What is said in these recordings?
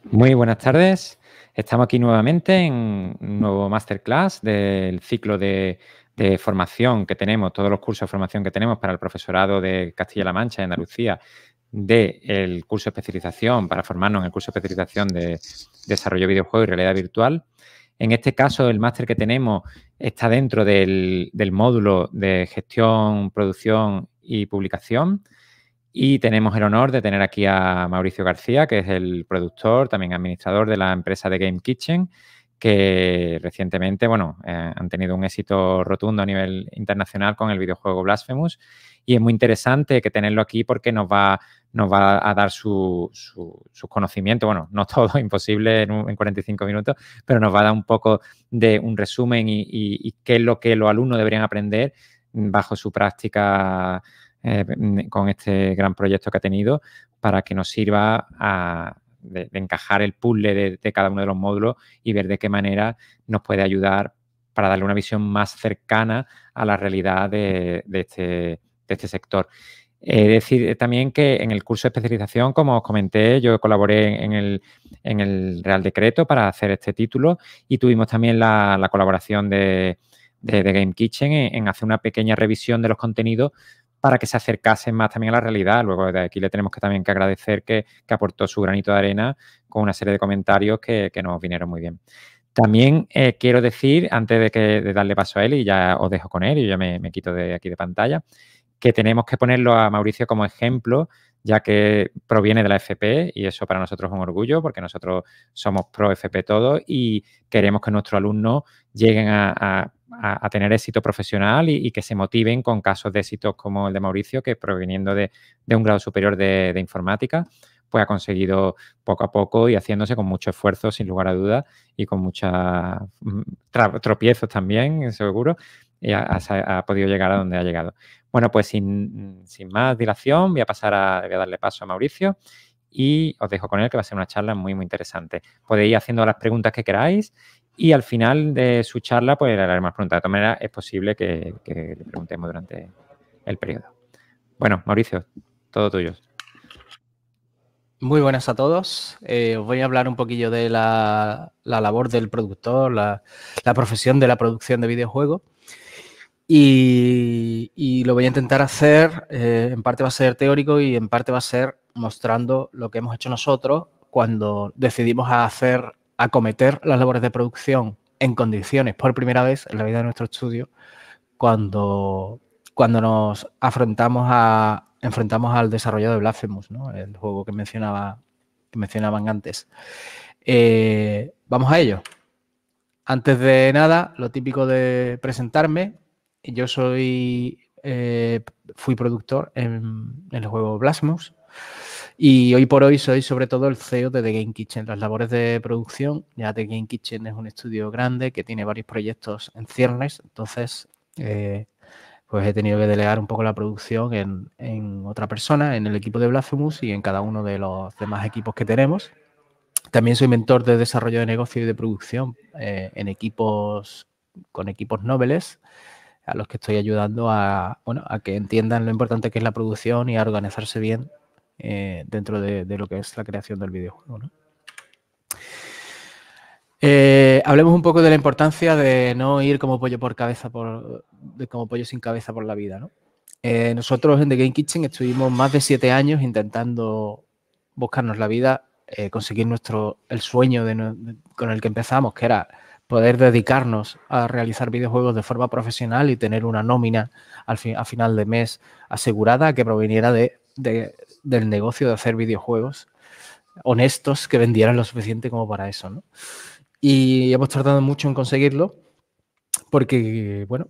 Muy buenas tardes. Estamos aquí nuevamente en un nuevo masterclass del ciclo de formación que tenemos, todos los cursos de formación que tenemos para el profesorado de Castilla-La Mancha y Andalucía, del curso de especialización, para formarnos en el curso de especialización de desarrollo de videojuegos y realidad virtual. En este caso, el máster que tenemos está dentro del módulo de gestión, producción y publicación. Y tenemos el honor de tener aquí a Mauricio García, que es el productor, también administrador de la empresa de Game Kitchen, que recientemente, han tenido un éxito rotundo a nivel internacional con el videojuego Blasphemous. Y es muy interesante que tenerlo aquí porque nos va a dar sus conocimientos. Bueno, no todo, imposible en 45 minutos, pero nos va a dar un poco de un resumen y qué es lo que los alumnos deberían aprender bajo su práctica con este gran proyecto que ha tenido, para que nos sirva de encajar el puzzle de cada uno de los módulos y ver de qué manera nos puede ayudar para darle una visión más cercana a la realidad de este sector. Decir también que en el curso de especialización, como os comenté, yo colaboré en el Real Decreto para hacer este título y tuvimos también la colaboración de Game Kitchen en hacer una pequeña revisión de los contenidos para que se acercasen más también a la realidad. Luego de aquí le tenemos también que agradecer que aportó su granito de arena con una serie de comentarios que nos vinieron muy bien. También quiero decir, antes de darle paso a él, y ya os dejo con él y yo ya me quito de aquí de pantalla, que tenemos que ponerlo a Mauricio como ejemplo, ya que proviene de la FP y eso para nosotros es un orgullo porque nosotros somos pro FP todos y queremos que nuestros alumnos lleguen a tener éxito profesional y que se motiven con casos de éxitos como el de Mauricio, que proveniendo de un grado superior de informática, pues ha conseguido poco a poco y haciéndose con mucho esfuerzo, sin lugar a dudas, y con muchos tropiezos también, seguro, y ha podido llegar a donde ha llegado. Bueno, pues sin más dilación, voy a darle paso a Mauricio y os dejo con él, que va a ser una charla muy, muy interesante. Podéis ir haciendo las preguntas que queráis y al final de su charla, pues le haré más preguntas. De todas maneras, es posible que le preguntemos durante el periodo. Bueno, Mauricio, todo tuyo. Muy buenas a todos. Os voy a hablar un poquillo de la labor del productor, la profesión de la producción de videojuegos. Y lo voy a intentar hacer, en parte va a ser teórico y en parte va a ser mostrando lo que hemos hecho nosotros cuando decidimos acometer las labores de producción en condiciones por primera vez en la vida de nuestro estudio, cuando nos enfrentamos al desarrollo de Blasphemous, ¿no? El juego que mencionaban antes. Vamos a ello. Antes de nada, lo típico de presentarme. Yo fui productor en el juego Blasphemous y hoy por hoy soy sobre todo el CEO de The Game Kitchen. Las labores de producción, ya The Game Kitchen es un estudio grande que tiene varios proyectos en ciernes, entonces pues he tenido que delegar un poco la producción en otra persona, en el equipo de Blasphemous y en cada uno de los demás equipos que tenemos. También soy mentor de desarrollo de negocio y de producción con equipos nobles, a los que estoy ayudando a que entiendan lo importante que es la producción y a organizarse bien dentro de lo que es la creación del videojuego, ¿no? Hablemos un poco de la importancia de no ir como pollo sin cabeza por la vida, ¿no? Nosotros en The Game Kitchen estuvimos más de 7 años intentando buscarnos la vida, conseguir el sueño con el que empezamos, que era poder dedicarnos a realizar videojuegos de forma profesional y tener una nómina a final de mes asegurada que proveniera del negocio de hacer videojuegos honestos que vendieran lo suficiente como para eso, ¿no? Y hemos tardado mucho en conseguirlo porque, bueno,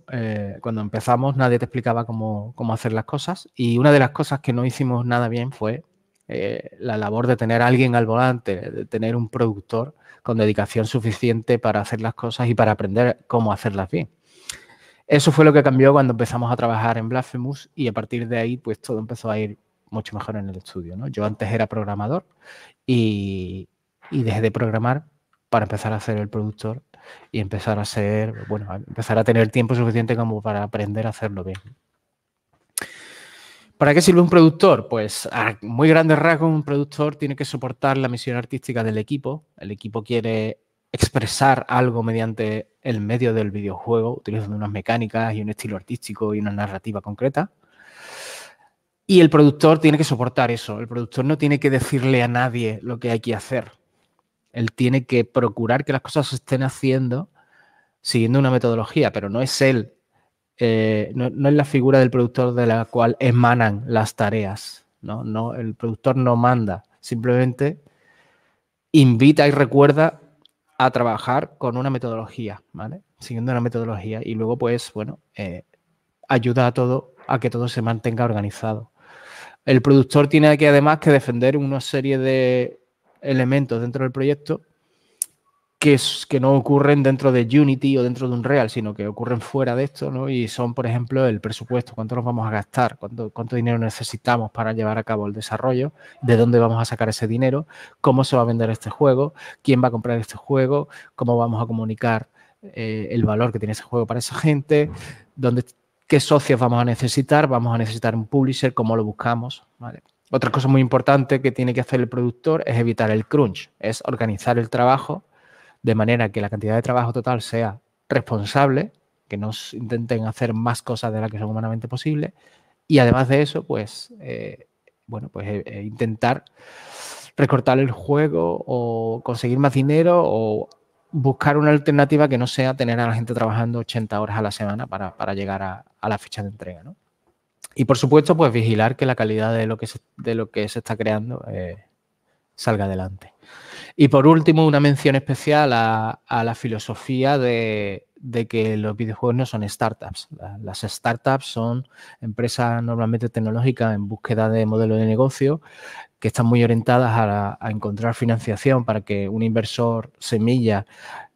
cuando empezamos nadie te explicaba cómo hacer las cosas y una de las cosas que no hicimos nada bien fue la labor de tener a alguien al volante, de tener un productor con dedicación suficiente para hacer las cosas y para aprender cómo hacerlas bien. Eso fue lo que cambió cuando empezamos a trabajar en Blasphemous y a partir de ahí pues todo empezó a ir mucho mejor en el estudio, ¿no? Yo antes era programador y dejé de programar para empezar a ser el productor y empezar a tener tiempo suficiente como para aprender a hacerlo bien. ¿Para qué sirve un productor? Pues a muy grandes rasgos un productor tiene que soportar la misión artística del equipo. El equipo quiere expresar algo mediante el medio del videojuego, utilizando unas mecánicas y un estilo artístico y una narrativa concreta. Y el productor tiene que soportar eso. El productor no tiene que decirle a nadie lo que hay que hacer. Él tiene que procurar que las cosas se estén haciendo siguiendo una metodología, pero no es él, no es la figura del productor de la cual emanan las tareas. No, el productor no manda, simplemente invita y recuerda a trabajar con una metodología, ¿vale? Siguiendo una metodología y luego, pues, bueno, ayuda a que todo se mantenga organizado. El productor tiene que además que defender una serie de elementos dentro del proyecto que no ocurren dentro de Unity o dentro de Unreal, sino que ocurren fuera de esto, ¿no? Y son, por ejemplo, el presupuesto, cuánto nos vamos a gastar, cuánto dinero necesitamos para llevar a cabo el desarrollo, de dónde vamos a sacar ese dinero, cómo se va a vender este juego, quién va a comprar este juego, cómo vamos a comunicar el valor que tiene ese juego para esa gente, qué socios vamos a necesitar un publisher, cómo lo buscamos, ¿vale? Otra cosa muy importante que tiene que hacer el productor es evitar el crunch, es organizar el trabajo de manera que la cantidad de trabajo total sea responsable, que no intenten hacer más cosas de las que son humanamente posibles, y además de eso, pues, intentar recortar el juego o conseguir más dinero o buscar una alternativa que no sea tener a la gente trabajando 80 horas a la semana para llegar a la fecha de entrega, ¿no? Y por supuesto, pues vigilar que la calidad de lo que se está creando salga adelante. Y por último, una mención especial a la filosofía de que los videojuegos no son startups. Las startups son empresas normalmente tecnológicas en búsqueda de modelos de negocio que están muy orientadas a encontrar financiación para que un inversor semilla,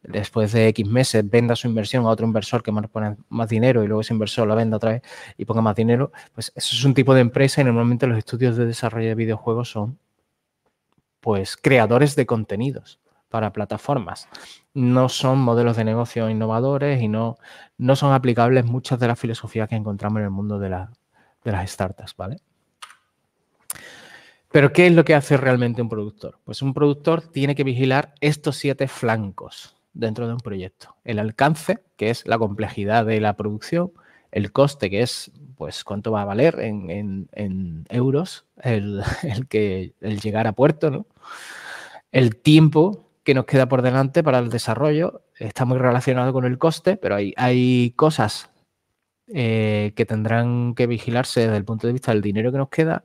después de X meses, venda su inversión a otro inversor que pone más dinero y luego ese inversor la venda otra vez y ponga más dinero. Pues eso es un tipo de empresa y normalmente los estudios de desarrollo de videojuegos son pues creadores de contenidos para plataformas. No son modelos de negocio innovadores y no son aplicables muchas de las filosofías que encontramos en el mundo de las startups, ¿vale? Pero ¿qué es lo que hace realmente un productor? Pues un productor tiene que vigilar estos 7 flancos dentro de un proyecto. El alcance, que es la complejidad de la producción, el coste, que es pues cuánto va a valer en euros el llegar a puerto, ¿no? El tiempo que nos queda por delante para el desarrollo está muy relacionado con el coste, pero hay cosas que tendrán que vigilarse desde el punto de vista del dinero que nos queda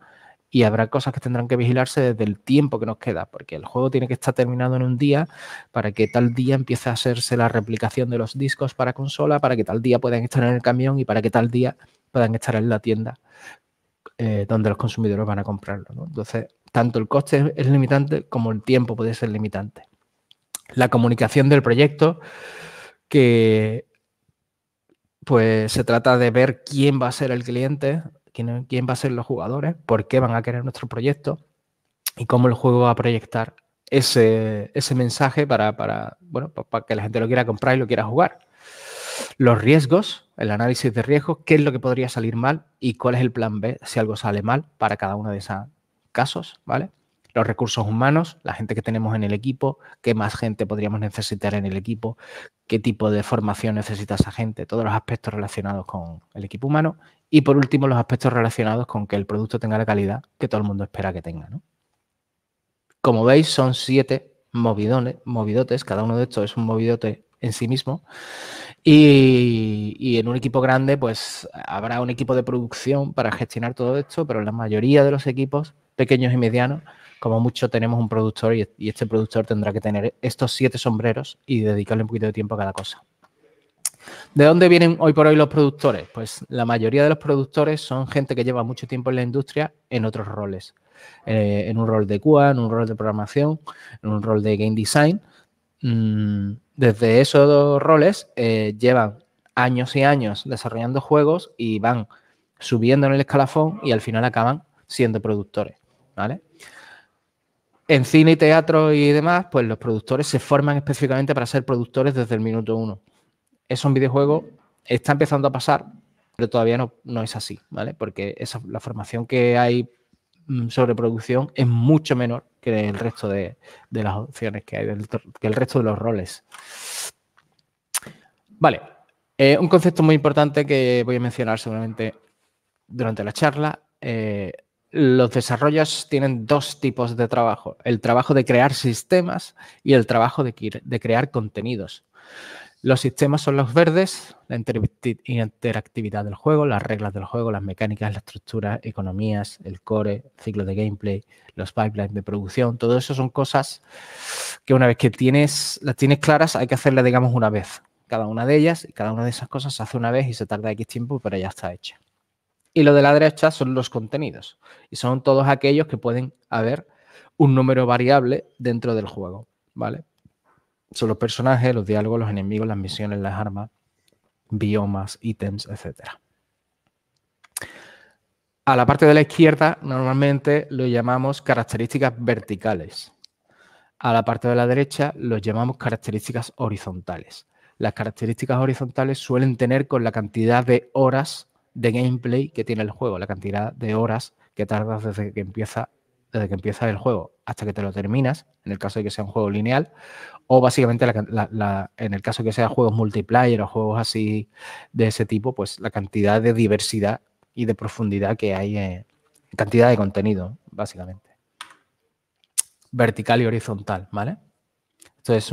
y habrá cosas que tendrán que vigilarse desde el tiempo que nos queda, porque el juego tiene que estar terminado en un día para que tal día empiece a hacerse la replicación de los discos para consola, para que tal día puedan estar en el camión y para que tal día puedan estar en la tienda donde los consumidores van a comprarlo, ¿no? Entonces, tanto el coste es limitante como el tiempo puede ser limitante. La comunicación del proyecto, que pues se trata de ver quién va a ser el cliente, quién va a ser los jugadores, por qué van a querer nuestro proyecto y cómo el juego va a proyectar ese mensaje para que la gente lo quiera comprar y lo quiera jugar. Los riesgos, el análisis de riesgos, qué es lo que podría salir mal y cuál es el plan B si algo sale mal para cada uno de esos casos, ¿vale? Los recursos humanos, la gente que tenemos en el equipo, qué más gente podríamos necesitar en el equipo, qué tipo de formación necesita esa gente, todos los aspectos relacionados con el equipo humano y por último los aspectos relacionados con que el producto tenga la calidad que todo el mundo espera que tenga, ¿no? Como veis, son 7 movidotes, cada uno de estos es un movidote en sí mismo y en un equipo grande pues habrá un equipo de producción para gestionar todo esto, pero en la mayoría de los equipos pequeños y medianos, como mucho tenemos un productor y este productor tendrá que tener estos 7 sombreros y dedicarle un poquito de tiempo a cada cosa. ¿De dónde vienen hoy por hoy los productores? Pues la mayoría de los productores son gente que lleva mucho tiempo en la industria en otros roles. En un rol de QA, en un rol de programación, en un rol de game design. Desde esos 2 roles llevan años y años desarrollando juegos y van subiendo en el escalafón y al final acaban siendo productores, ¿vale? En cine y teatro y demás, pues los productores se forman específicamente para ser productores desde el minuto 1. Eso en videojuegos está empezando a pasar, pero todavía no es así, ¿vale? Porque la formación que hay sobre producción es mucho menor que el resto de las opciones que hay, que el resto de los roles. Vale, un concepto muy importante que voy a mencionar seguramente durante la charla. Los desarrollos tienen dos tipos de trabajo: el trabajo de crear sistemas y el trabajo de crear contenidos. Los sistemas son los verdes, la interactividad del juego, las reglas del juego, las mecánicas, la estructura, economías, el core, ciclo de gameplay, los pipelines de producción. Todo eso son cosas que una vez que las tienes claras hay que hacerlas, digamos, una vez. Cada una de ellas, y cada una de esas cosas se hace una vez y se tarda X tiempo, pero ya está hecha. Y lo de la derecha son los contenidos. Y son todos aquellos que pueden haber un número variable dentro del juego, ¿vale? Son los personajes, los diálogos, los enemigos, las misiones, las armas, biomas, ítems, etc. A la parte de la izquierda normalmente lo llamamos características verticales. A la parte de la derecha los llamamos características horizontales. Las características horizontales suelen tener con la cantidad de horas de gameplay que tiene el juego, la cantidad de horas que tardas desde que empieza el juego hasta que te lo terminas, en el caso de que sea un juego lineal, o básicamente en el caso de que sean juegos multiplayer o juegos así de ese tipo, pues la cantidad de diversidad y de profundidad que hay en cantidad de contenido, básicamente. Vertical y horizontal, ¿vale? Esto es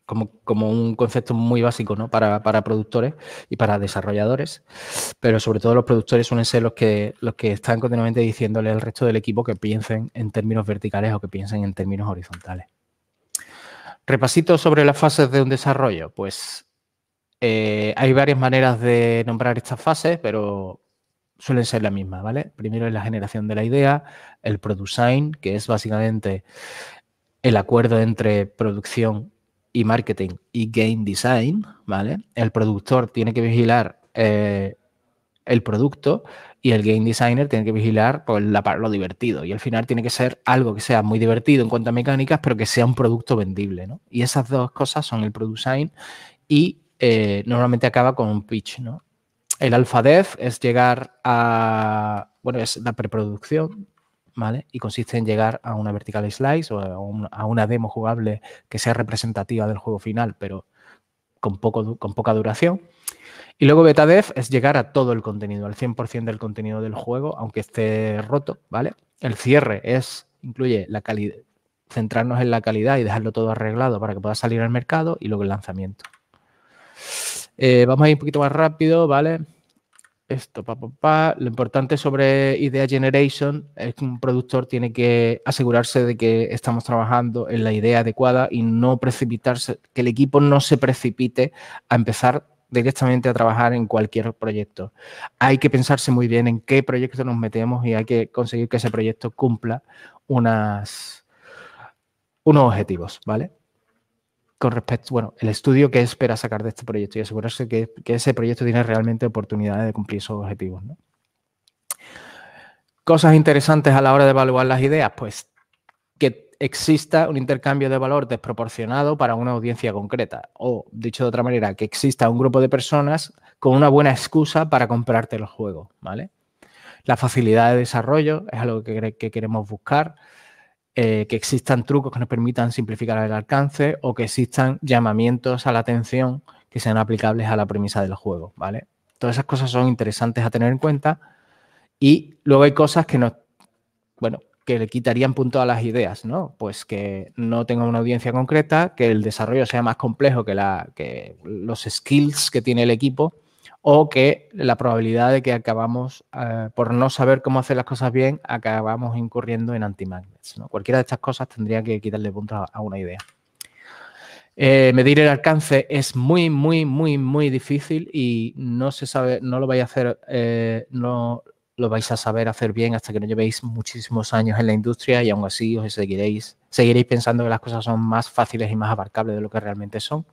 como un concepto muy básico, ¿no? para productores y para desarrolladores, pero sobre todo los productores suelen ser los que están continuamente diciéndole al resto del equipo que piensen en términos verticales o que piensen en términos horizontales. Repasito sobre las fases de un desarrollo. Pues hay varias maneras de nombrar estas fases, pero suelen ser las mismas, ¿vale? Primero es la generación de la idea, el product-sign, que es básicamente el acuerdo entre producción y marketing y game design, ¿vale? El productor tiene que vigilar el producto y el game designer tiene que vigilar pues, lo divertido. Y al final tiene que ser algo que sea muy divertido en cuanto a mecánicas, pero que sea un producto vendible, ¿no? Y esas dos cosas son el product design y normalmente acaba con un pitch, ¿no? El alpha dev es llegar a... Bueno, es la preproducción, ¿vale? Y consiste en llegar a una vertical slice o a una demo jugable que sea representativa del juego final, pero con poca duración. Y luego beta dev es llegar a todo el contenido, al 100% del contenido del juego, aunque esté roto, ¿vale? El cierre incluye la calidad, centrarnos en la calidad y dejarlo todo arreglado para que pueda salir al mercado, y luego el lanzamiento. Vamos a ir un poquito más rápido, ¿vale? Lo importante sobre idea generation es que un productor tiene que asegurarse de que estamos trabajando en la idea adecuada y no precipitarse, que el equipo no se precipite a empezar directamente a trabajar en cualquier proyecto. Hay que pensarse muy bien en qué proyecto nos metemos y hay que conseguir que ese proyecto cumpla unos objetivos, ¿vale? Con respecto, bueno, el estudio que espera sacar de este proyecto y asegurarse que ese proyecto tiene realmente oportunidades de cumplir esos objetivos, ¿no? Cosas interesantes a la hora de evaluar las ideas, pues que exista un intercambio de valor desproporcionado para una audiencia concreta, o, dicho de otra manera, que exista un grupo de personas con una buena excusa para comprarte el juego, ¿vale? La facilidad de desarrollo es algo que queremos buscar. Que existan trucos que nos permitan simplificar el alcance o que existan llamamientos a la atención que sean aplicables a la premisa del juego, ¿vale? Todas esas cosas son interesantes a tener en cuenta y luego hay cosas que que le quitarían punto a las ideas, ¿no? Pues que no tenga una audiencia concreta, que el desarrollo sea más complejo que los skills que tiene el equipo, o que la probabilidad de que acabamos, por no saber cómo hacer las cosas bien, acabamos incurriendo en anti-magnets, ¿no? Cualquiera de estas cosas tendría que quitarle puntos a una idea. Medir el alcance es muy, muy, muy, muy difícil y no se sabe, no lo vais a hacer, no lo vais a saber hacer bien hasta que no llevéis muchísimos años en la industria y aún así os seguiréis pensando que las cosas son más fáciles y más abarcables de lo que realmente son.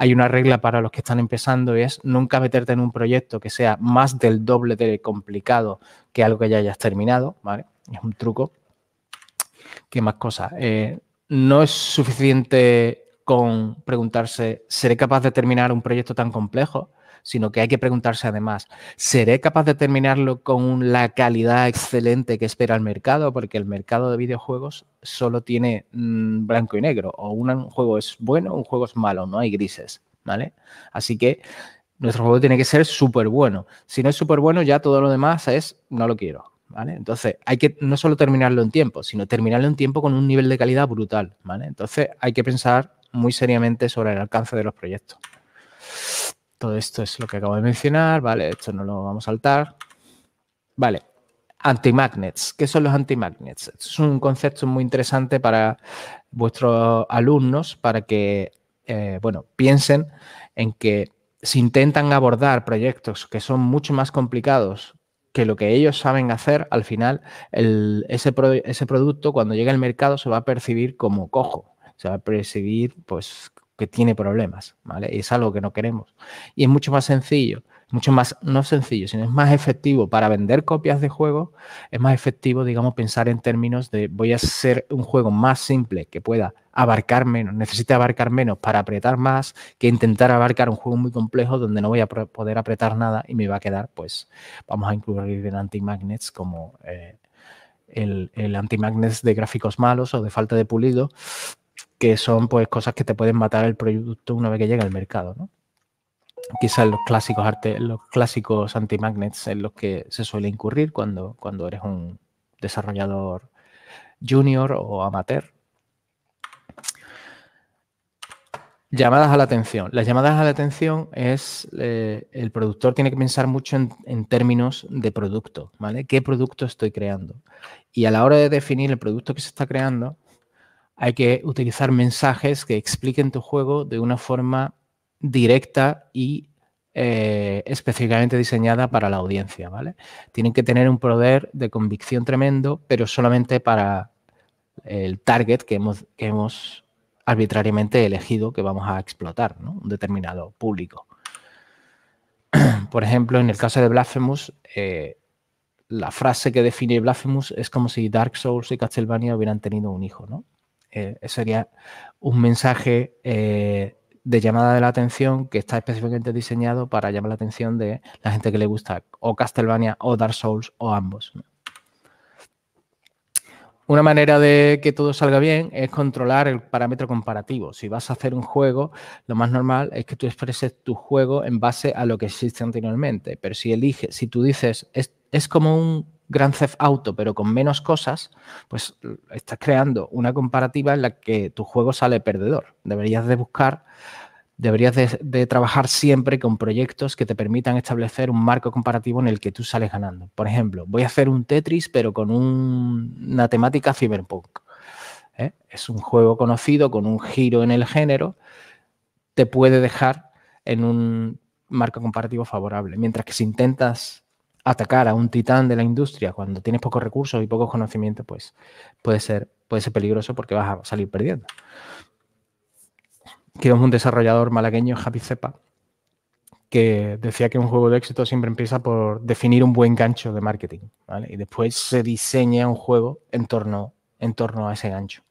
Hay una regla para los que están empezando y es nunca meterte en un proyecto que sea más del doble de complicado que algo que ya hayas terminado, ¿vale? Es un truco. ¿Qué más cosas? No es suficiente con preguntarse, ¿seré capaz de terminar un proyecto tan complejo? Sino que hay que preguntarse además, ¿seré capaz de terminarlo con la calidad excelente que espera el mercado? Porque el mercado de videojuegos solo tiene blanco y negro. O un juego es bueno o un juego es malo, no hay grises, ¿vale? Así que nuestro juego tiene que ser súper bueno. Si no es súper bueno, ya todo lo demás es no lo quiero, ¿vale? Entonces, hay que no solo terminarlo en tiempo, sino terminarlo en tiempo con un nivel de calidad brutal, ¿vale? Entonces, hay que pensar muy seriamente sobre el alcance de los proyectos. Todo esto es lo que acabo de mencionar, ¿vale? Esto no lo vamos a saltar. Vale. Anti-magnets. ¿Qué son los anti-magnets? Es un concepto muy interesante para vuestros alumnos, para que, bueno, piensen en que si intentan abordar proyectos que son mucho más complicados que lo que ellos saben hacer, al final ese producto cuando llegue al mercado se va a percibir como cojo, se va a percibir pues que tiene problemas, ¿vale? Y es algo que no queremos. Y es mucho más sencillo, mucho más, no sencillo, sino es más efectivo para vender copias de juegos, es más efectivo, digamos, pensar en términos de voy a hacer un juego más simple que pueda abarcar menos, necesite abarcar menos para apretar más, que intentar abarcar un juego muy complejo donde no voy a poder apretar nada y me va a quedar, pues, vamos a incluir en anti-magnets como el anti-magnets de gráficos malos o de falta de pulido, que son pues cosas que te pueden matar el producto una vez que llega al mercado, ¿no? Quizás los clásicos anti-magnets en los que se suele incurrir cuando eres un desarrollador junior o amateur. Llamadas a la atención. Las llamadas a la atención es, el productor tiene que pensar mucho en términos de producto, ¿vale? ¿Qué producto estoy creando? Y a la hora de definir el producto que se está creando, hay que utilizar mensajes que expliquen tu juego de una forma directa y específicamente diseñada para la audiencia, ¿vale? Tienen que tener un poder de convicción tremendo, pero solamente para el target que hemos arbitrariamente elegido que vamos a explotar, ¿no? Un determinado público. Por ejemplo, en el caso de Blasphemous, la frase que define Blasphemous es como si Dark Souls y Castlevania hubieran tenido un hijo, ¿no? Sería un mensaje de llamada de la atención que está específicamente diseñado para llamar la atención de la gente que le gusta o Castlevania o Dark Souls o ambos, ¿no? Una manera de que todo salga bien es controlar el parámetro comparativo. Si vas a hacer un juego, lo más normal es que tú expreses tu juego en base a lo que existe anteriormente. Pero si tú dices, es como un Grand Theft Auto, pero con menos cosas, pues estás creando una comparativa en la que tu juego sale perdedor. Deberías de trabajar siempre con proyectos que te permitan establecer un marco comparativo en el que tú sales ganando. Por ejemplo, voy a hacer un Tetris, pero con una temática cyberpunk. Es un juego conocido con un giro en el género, te puede dejar en un marco comparativo favorable. Mientras que si intentas atacar a un titán de la industria cuando tienes pocos recursos y pocos conocimientos, pues puede ser peligroso porque vas a salir perdiendo. Que es un desarrollador malagueño, Javi Cepa, que decía que un juego de éxito siempre empieza por definir un buen gancho de marketing, ¿vale? Y después se diseña un juego en torno a ese gancho.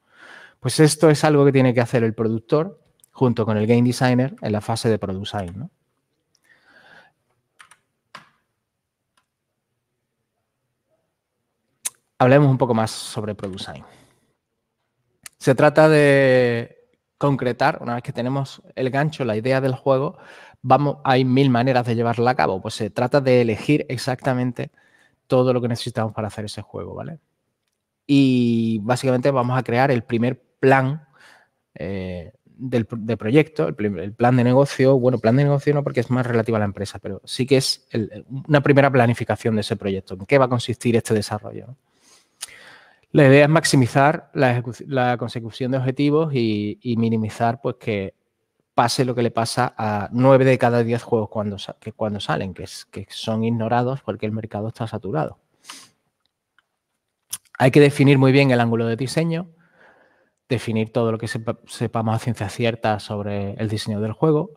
Pues esto es algo que tiene que hacer el productor junto con el game designer en la fase de product design, ¿no? Hablemos un poco más sobre product design. Se trata de concretar, una vez que tenemos el gancho, la idea del juego, hay 1000 maneras de llevarla a cabo. Pues se trata de elegir exactamente todo lo que necesitamos para hacer ese juego, ¿vale? Y básicamente vamos a crear el primer plan de proyecto, el plan de negocio. Bueno, plan de negocio no, porque es más relativo a la empresa, pero sí que es una primera planificación de ese proyecto. ¿En qué va a consistir este desarrollo, ¿no? La idea es maximizar la consecución de objetivos y minimizar pues que pase lo que le pasa a 9 de cada 10 juegos cuando salen, que son ignorados porque el mercado está saturado. Hay que definir muy bien el ángulo de diseño, definir todo lo que sepamos a ciencia cierta sobre el diseño del juego,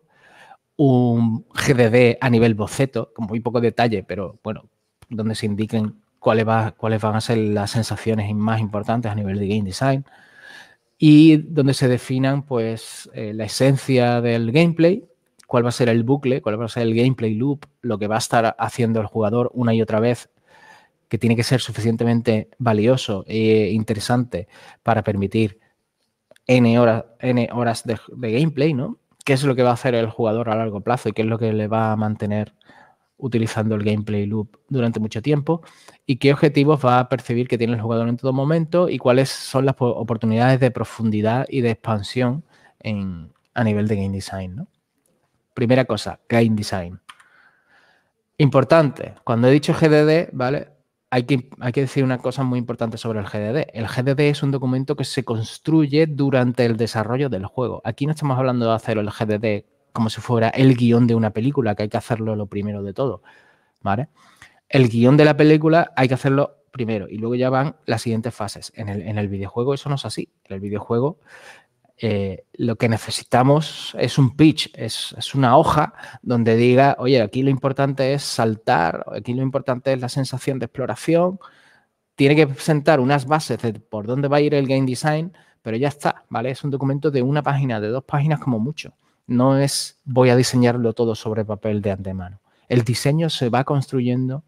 un GDD a nivel boceto, con muy poco detalle, pero bueno, donde se indiquen cuáles van a ser las sensaciones más importantes a nivel de game design, y donde se definan pues la esencia del gameplay, cuál va a ser el bucle, cuál va a ser el gameplay loop, lo que va a estar haciendo el jugador una y otra vez, que tiene que ser suficientemente valioso e interesante para permitir N horas de gameplay, ¿no? ¿Qué es lo que va a hacer el jugador a largo plazo y qué es lo que le va a mantener utilizando el gameplay loop durante mucho tiempo? ¿Y qué objetivos va a percibir que tiene el jugador en todo momento? ¿Y cuáles son las oportunidades de profundidad y de expansión a nivel de game design, ¿no? Primera cosa, game design. Importante, cuando he dicho GDD, ¿vale? Hay que decir una cosa muy importante sobre el GDD. El GDD es un documento que se construye durante el desarrollo del juego. Aquí no estamos hablando de hacer el GDD como si fuera el guión de una película, que hay que hacerlo lo primero de todo, ¿vale? El guión de la película hay que hacerlo primero y luego ya van las siguientes fases. En el videojuego eso no es así. En el videojuego lo que necesitamos es un pitch, es una hoja donde diga, oye, aquí lo importante es saltar, aquí lo importante es la sensación de exploración, tiene que sentar unas bases de por dónde va a ir el game design, pero ya está, ¿vale? Es un documento de 1 página, de 2 páginas como mucho. No es voy a diseñarlo todo sobre papel de antemano. El diseño se va construyendo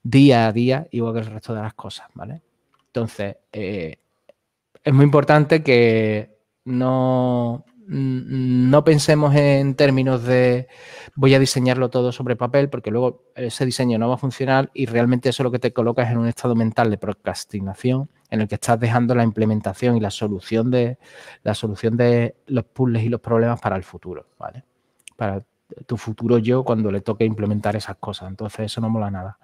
día a día, igual que el resto de las cosas, ¿vale? Entonces, es muy importante que no pensemos en términos de voy a diseñarlo todo sobre papel, porque luego ese diseño no va a funcionar y realmente eso lo que te coloca es en un estado mental de procrastinación en el que estás dejando la implementación y la solución de los puzzles y los problemas para el futuro, ¿vale? Para tu futuro yo cuando le toque implementar esas cosas. Entonces eso no mola nada.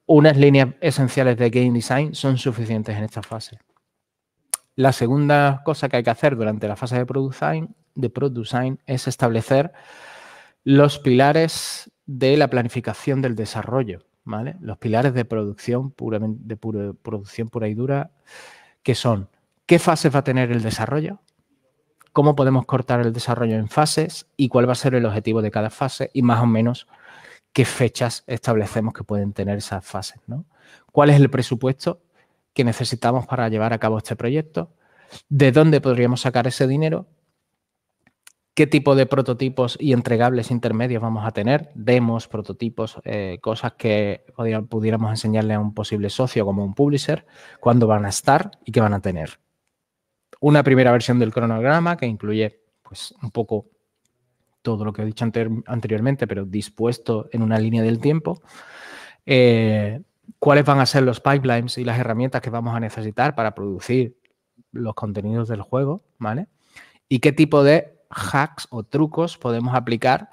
Unas líneas esenciales de game design son suficientes en esta fase. La segunda cosa que hay que hacer durante la fase de product design es establecer los pilares de la planificación del desarrollo, ¿vale? Los pilares de producción, producción pura y dura, que son qué fases va a tener el desarrollo, cómo podemos cortar el desarrollo en fases y cuál va a ser el objetivo de cada fase y más o menos qué fechas establecemos que pueden tener esas fases, ¿no? ¿Cuál es el presupuesto que necesitamos para llevar a cabo este proyecto? ¿De dónde podríamos sacar ese dinero? ¿Qué tipo de prototipos y entregables intermedios vamos a tener? Demos, prototipos, cosas que pudiéramos enseñarle a un posible socio como un publisher, cuándo van a estar y qué van a tener. Una primera versión del cronograma que incluye pues, un poco todo lo que he dicho anteriormente, pero dispuesto en una línea del tiempo. ¿Cuáles van a ser los pipelines y las herramientas que vamos a necesitar para producir los contenidos del juego? ¿Vale? ¿Y qué tipo de hacks o trucos podemos aplicar?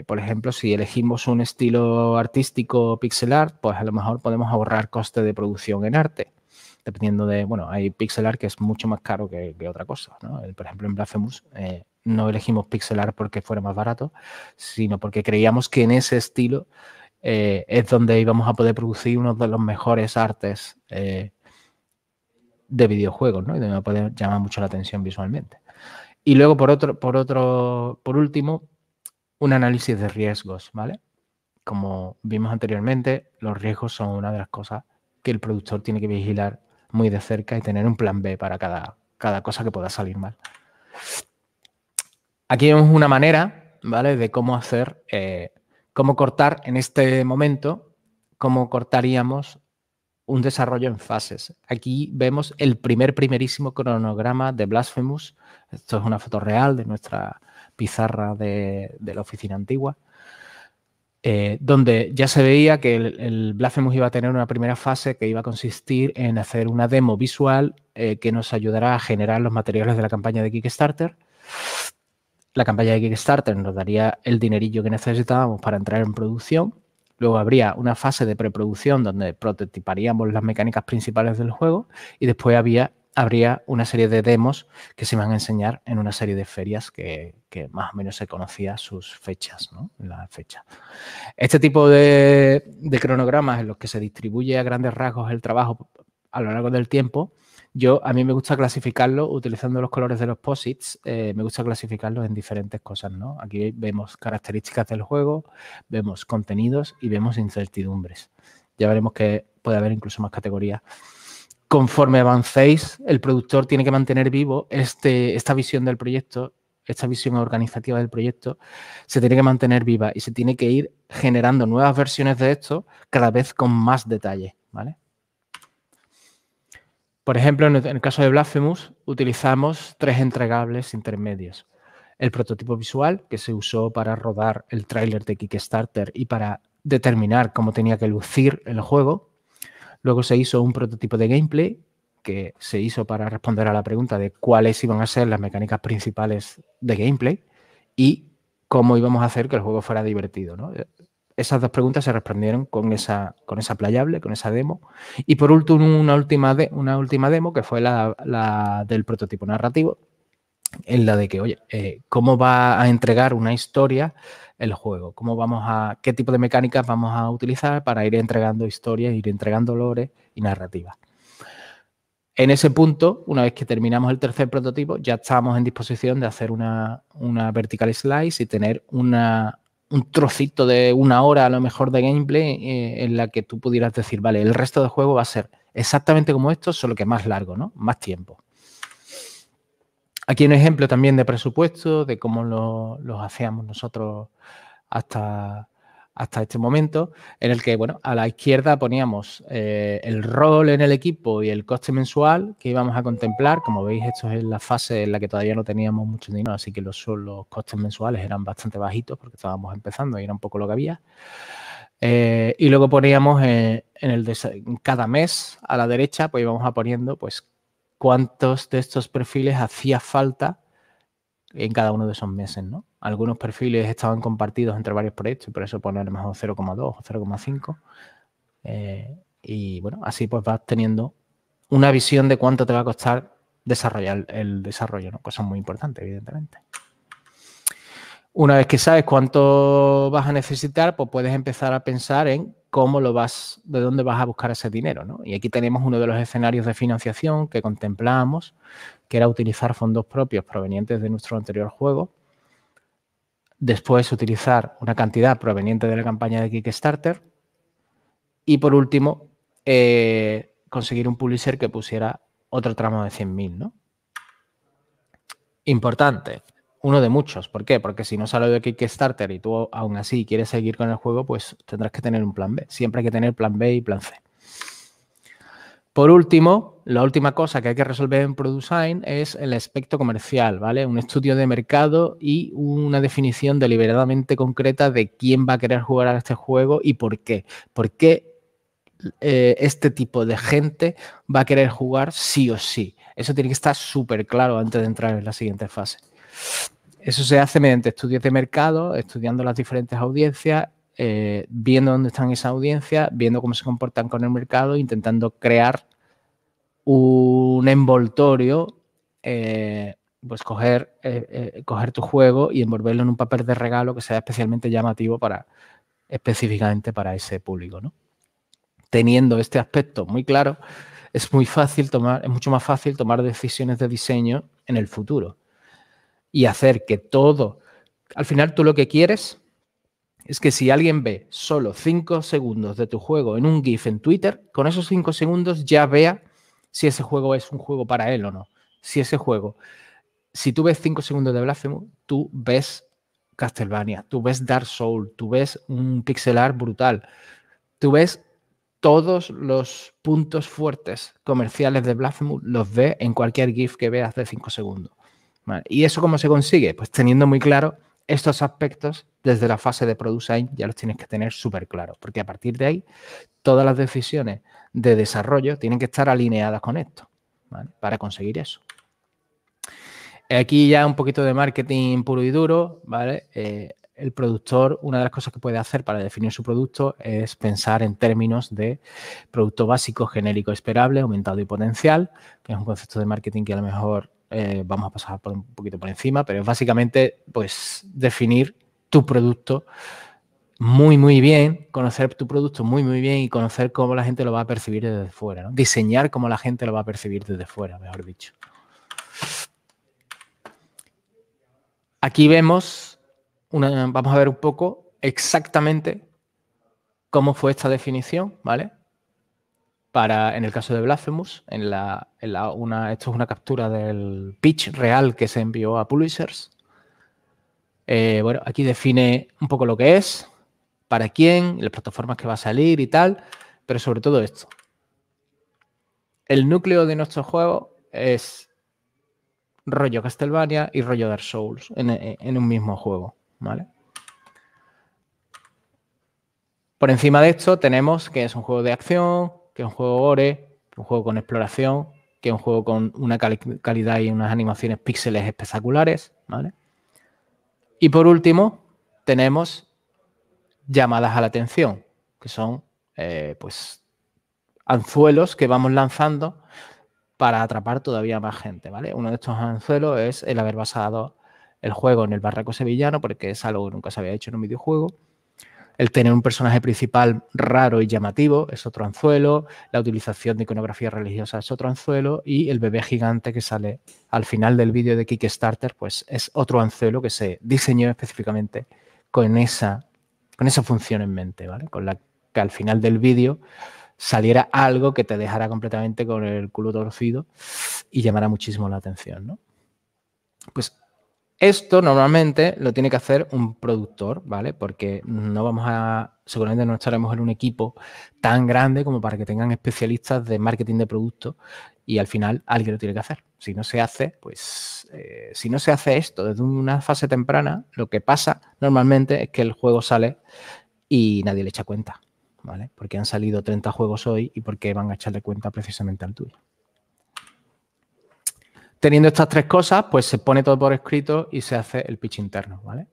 Por ejemplo, si elegimos un estilo artístico pixel art, pues a lo mejor podemos ahorrar coste de producción en arte. Dependiendo de, bueno, hay pixel art que es mucho más caro que otra cosa, ¿no? Por ejemplo, en Blasphemous no elegimos pixel art porque fuera más barato, sino porque creíamos que en ese estilo es donde íbamos a poder producir uno de los mejores artes de videojuegos, ¿no? Y donde va a poder llamar mucho la atención visualmente. Y luego, por último, un análisis de riesgos, ¿vale? Como vimos anteriormente, los riesgos son una de las cosas que el productor tiene que vigilar muy de cerca y tener un plan B para cada cosa que pueda salir mal. Aquí vemos una manera, ¿vale? De cómo hacer, cómo cortar en este momento, cómo cortaríamos un desarrollo en fases. Aquí vemos el primerísimo cronograma de Blasphemous. Esto es una foto real de nuestra pizarra de la oficina antigua, donde ya se veía que el Blasphemous iba a tener una primera fase que iba a consistir en hacer una demo visual que nos ayudará a generar los materiales de la campaña de Kickstarter. La campaña de Kickstarter nos daría el dinerillo que necesitábamos para entrar en producción. Luego habría una fase de preproducción donde prototiparíamos las mecánicas principales del juego y después habría una serie de demos que se van a enseñar en una serie de ferias que más o menos se conocía sus fechas, ¿no? La fecha. Este tipo de cronogramas en los que se distribuye a grandes rasgos el trabajo a lo largo del tiempo, a mí me gusta clasificarlo utilizando los colores de los posits, me gusta clasificarlos en diferentes cosas, ¿no? Aquí vemos características del juego, vemos contenidos y vemos incertidumbres. Ya veremos que puede haber incluso más categorías. conforme avancéis, el productor tiene que mantener vivo esta visión del proyecto, esta visión organizativa del proyecto, se tiene que mantener viva y se tiene que ir generando nuevas versiones de esto cada vez con más detalle, ¿vale? Por ejemplo, en el caso de Blasphemous, utilizamos 3 entregables intermedios. El prototipo visual, que se usó para rodar el tráiler de Kickstarter y para determinar cómo tenía que lucir el juego. Luego se hizo un prototipo de gameplay, que se hizo para responder a la pregunta de cuáles iban a ser las mecánicas principales de gameplay y cómo íbamos a hacer que el juego fuera divertido, ¿no? Esas 2 preguntas se respondieron con esa playable, con esa demo. Y por último, una última demo que fue la del prototipo narrativo, en la de que, oye, ¿cómo va a entregar una historia el juego? ¿Qué tipo de mecánicas vamos a utilizar para ir entregando historias, ir entregando lore y narrativa? En ese punto, una vez que terminamos el tercer prototipo, ya estamos en disposición de hacer una vertical slice y tener un trocito de 1 hora a lo mejor de gameplay en la que tú pudieras decir, vale, el resto del juego va a ser exactamente como esto, solo que más largo, ¿no? Más tiempo. Aquí un ejemplo también de presupuesto, de cómo los hacíamos nosotros hasta este momento, en el que, bueno, a la izquierda poníamos el rol en el equipo y el coste mensual que íbamos a contemplar. Como veis, esto es la fase en la que todavía no teníamos mucho dinero, así que los costes mensuales eran bastante bajitos porque estábamos empezando y era un poco lo que había. Y luego poníamos en cada mes a la derecha, pues íbamos a poniendo, pues, cuántos de estos perfiles hacía falta en cada uno de esos meses, ¿no? Algunos perfiles estaban compartidos entre varios proyectos y por eso poner a lo mejor 0,2 o 0,5. Y bueno, así pues vas teniendo una visión de cuánto te va a costar desarrollar el desarrollo, ¿no? Cosa muy importante, evidentemente. Una vez que sabes cuánto vas a necesitar, pues puedes empezar a pensar en de dónde vas a buscar ese dinero, ¿no? Y aquí tenemos uno de los escenarios de financiación que contemplamos, que era utilizar fondos propios provenientes de nuestro anterior juego, después utilizar una cantidad proveniente de la campaña de Kickstarter y, por último, conseguir un publisher que pusiera otro tramo de 100.000, ¿no? Importante. Uno de muchos. ¿Por qué? Porque si no sale de Kickstarter y tú aún así quieres seguir con el juego, pues tendrás que tener un plan B. Siempre hay que tener plan B y plan C. Por último, la última cosa que hay que resolver en ProDesign es el aspecto comercial, ¿vale? Un estudio de mercado y una definición deliberadamente concreta de quién va a querer jugar a este juego y por qué. ¿Por qué este tipo de gente va a querer jugar sí o sí? Eso tiene que estar súper claro antes de entrar en la siguiente fase. Eso se hace mediante estudios de mercado, estudiando las diferentes audiencias, viendo dónde están esas audiencias, viendo cómo se comportan con el mercado, intentando crear un envoltorio, pues coger tu juego y envolverlo en un papel de regalo que sea especialmente llamativo específicamente para ese público, ¿no? Teniendo este aspecto muy claro, es mucho más fácil tomar decisiones de diseño en el futuro y hacer que todo, al final tú lo que quieres es que si alguien ve solo 5 segundos de tu juego en un GIF en Twitter, con esos 5 segundos ya vea si ese juego es un juego para él o no. Si tú ves 5 segundos de Blasphemous, tú ves Castlevania, tú ves Dark Souls, tú ves un pixel art brutal, tú ves todos los puntos fuertes comerciales de Blasphemous, los ves en cualquier GIF que veas de 5 segundos. ¿Vale? ¿Y eso cómo se consigue? Pues teniendo muy claro estos aspectos desde la fase de ProDesign, ya los tienes que tener súper claros, porque a partir de ahí todas las decisiones de desarrollo tienen que estar alineadas con esto, ¿vale? Para conseguir eso. Aquí ya un poquito de marketing puro y duro, ¿vale? El productor, una de las cosas que puede hacer para definir su producto es pensar en términos de producto básico, genérico, esperable, aumentado y potencial, que es un concepto de marketing que a lo mejor vamos a pasar un poquito por encima, pero es básicamente pues definir tu producto muy, muy bien, conocer tu producto muy, muy bien y conocer cómo la gente lo va a percibir desde fuera, ¿no? Diseñar cómo la gente lo va a percibir desde fuera, mejor dicho. Aquí vamos a ver un poco exactamente cómo fue esta definición, ¿vale? en el caso de Blasphemous, esto es una captura del pitch real que se envió a publishers. Bueno, aquí define un poco lo que es, para quién, las plataformas que va a salir y tal, pero sobre todo esto. El núcleo de nuestro juego es rollo Castlevania y rollo Dark Souls en un mismo juego, ¿vale? Por encima de esto tenemos que es un juego de acción, que es un juego gore, que es un juego con exploración, que es un juego con una calidad y unas animaciones píxeles espectaculares, ¿vale? Y por último, tenemos llamadas a la atención, que son pues anzuelos que vamos lanzando para atrapar todavía más gente, ¿vale? Uno de estos anzuelos es el haber basado el juego en el barraco sevillano, porque es algo que nunca se había hecho en un videojuego. El tener un personaje principal raro y llamativo es otro anzuelo, la utilización de iconografía religiosa es otro anzuelo y el bebé gigante que sale al final del vídeo de Kickstarter pues es otro anzuelo que se diseñó específicamente con esa función en mente, ¿vale? Con la que al final del vídeo saliera algo que te dejara completamente con el culo torcido y llamara muchísimo la atención, ¿no? Pues esto normalmente lo tiene que hacer un productor, ¿vale? Porque seguramente no estaremos en un equipo tan grande como para que tengan especialistas de marketing de productos y al final alguien lo tiene que hacer. Si no se hace, pues si no se hace esto desde una fase temprana, lo que pasa normalmente es que el juego sale y nadie le echa cuenta, ¿vale? Porque han salido 30 juegos hoy y porque van a echarle cuenta precisamente al tuyo. Teniendo estas tres cosas, pues se pone todo por escrito y se hace el pitch interno, ¿vale?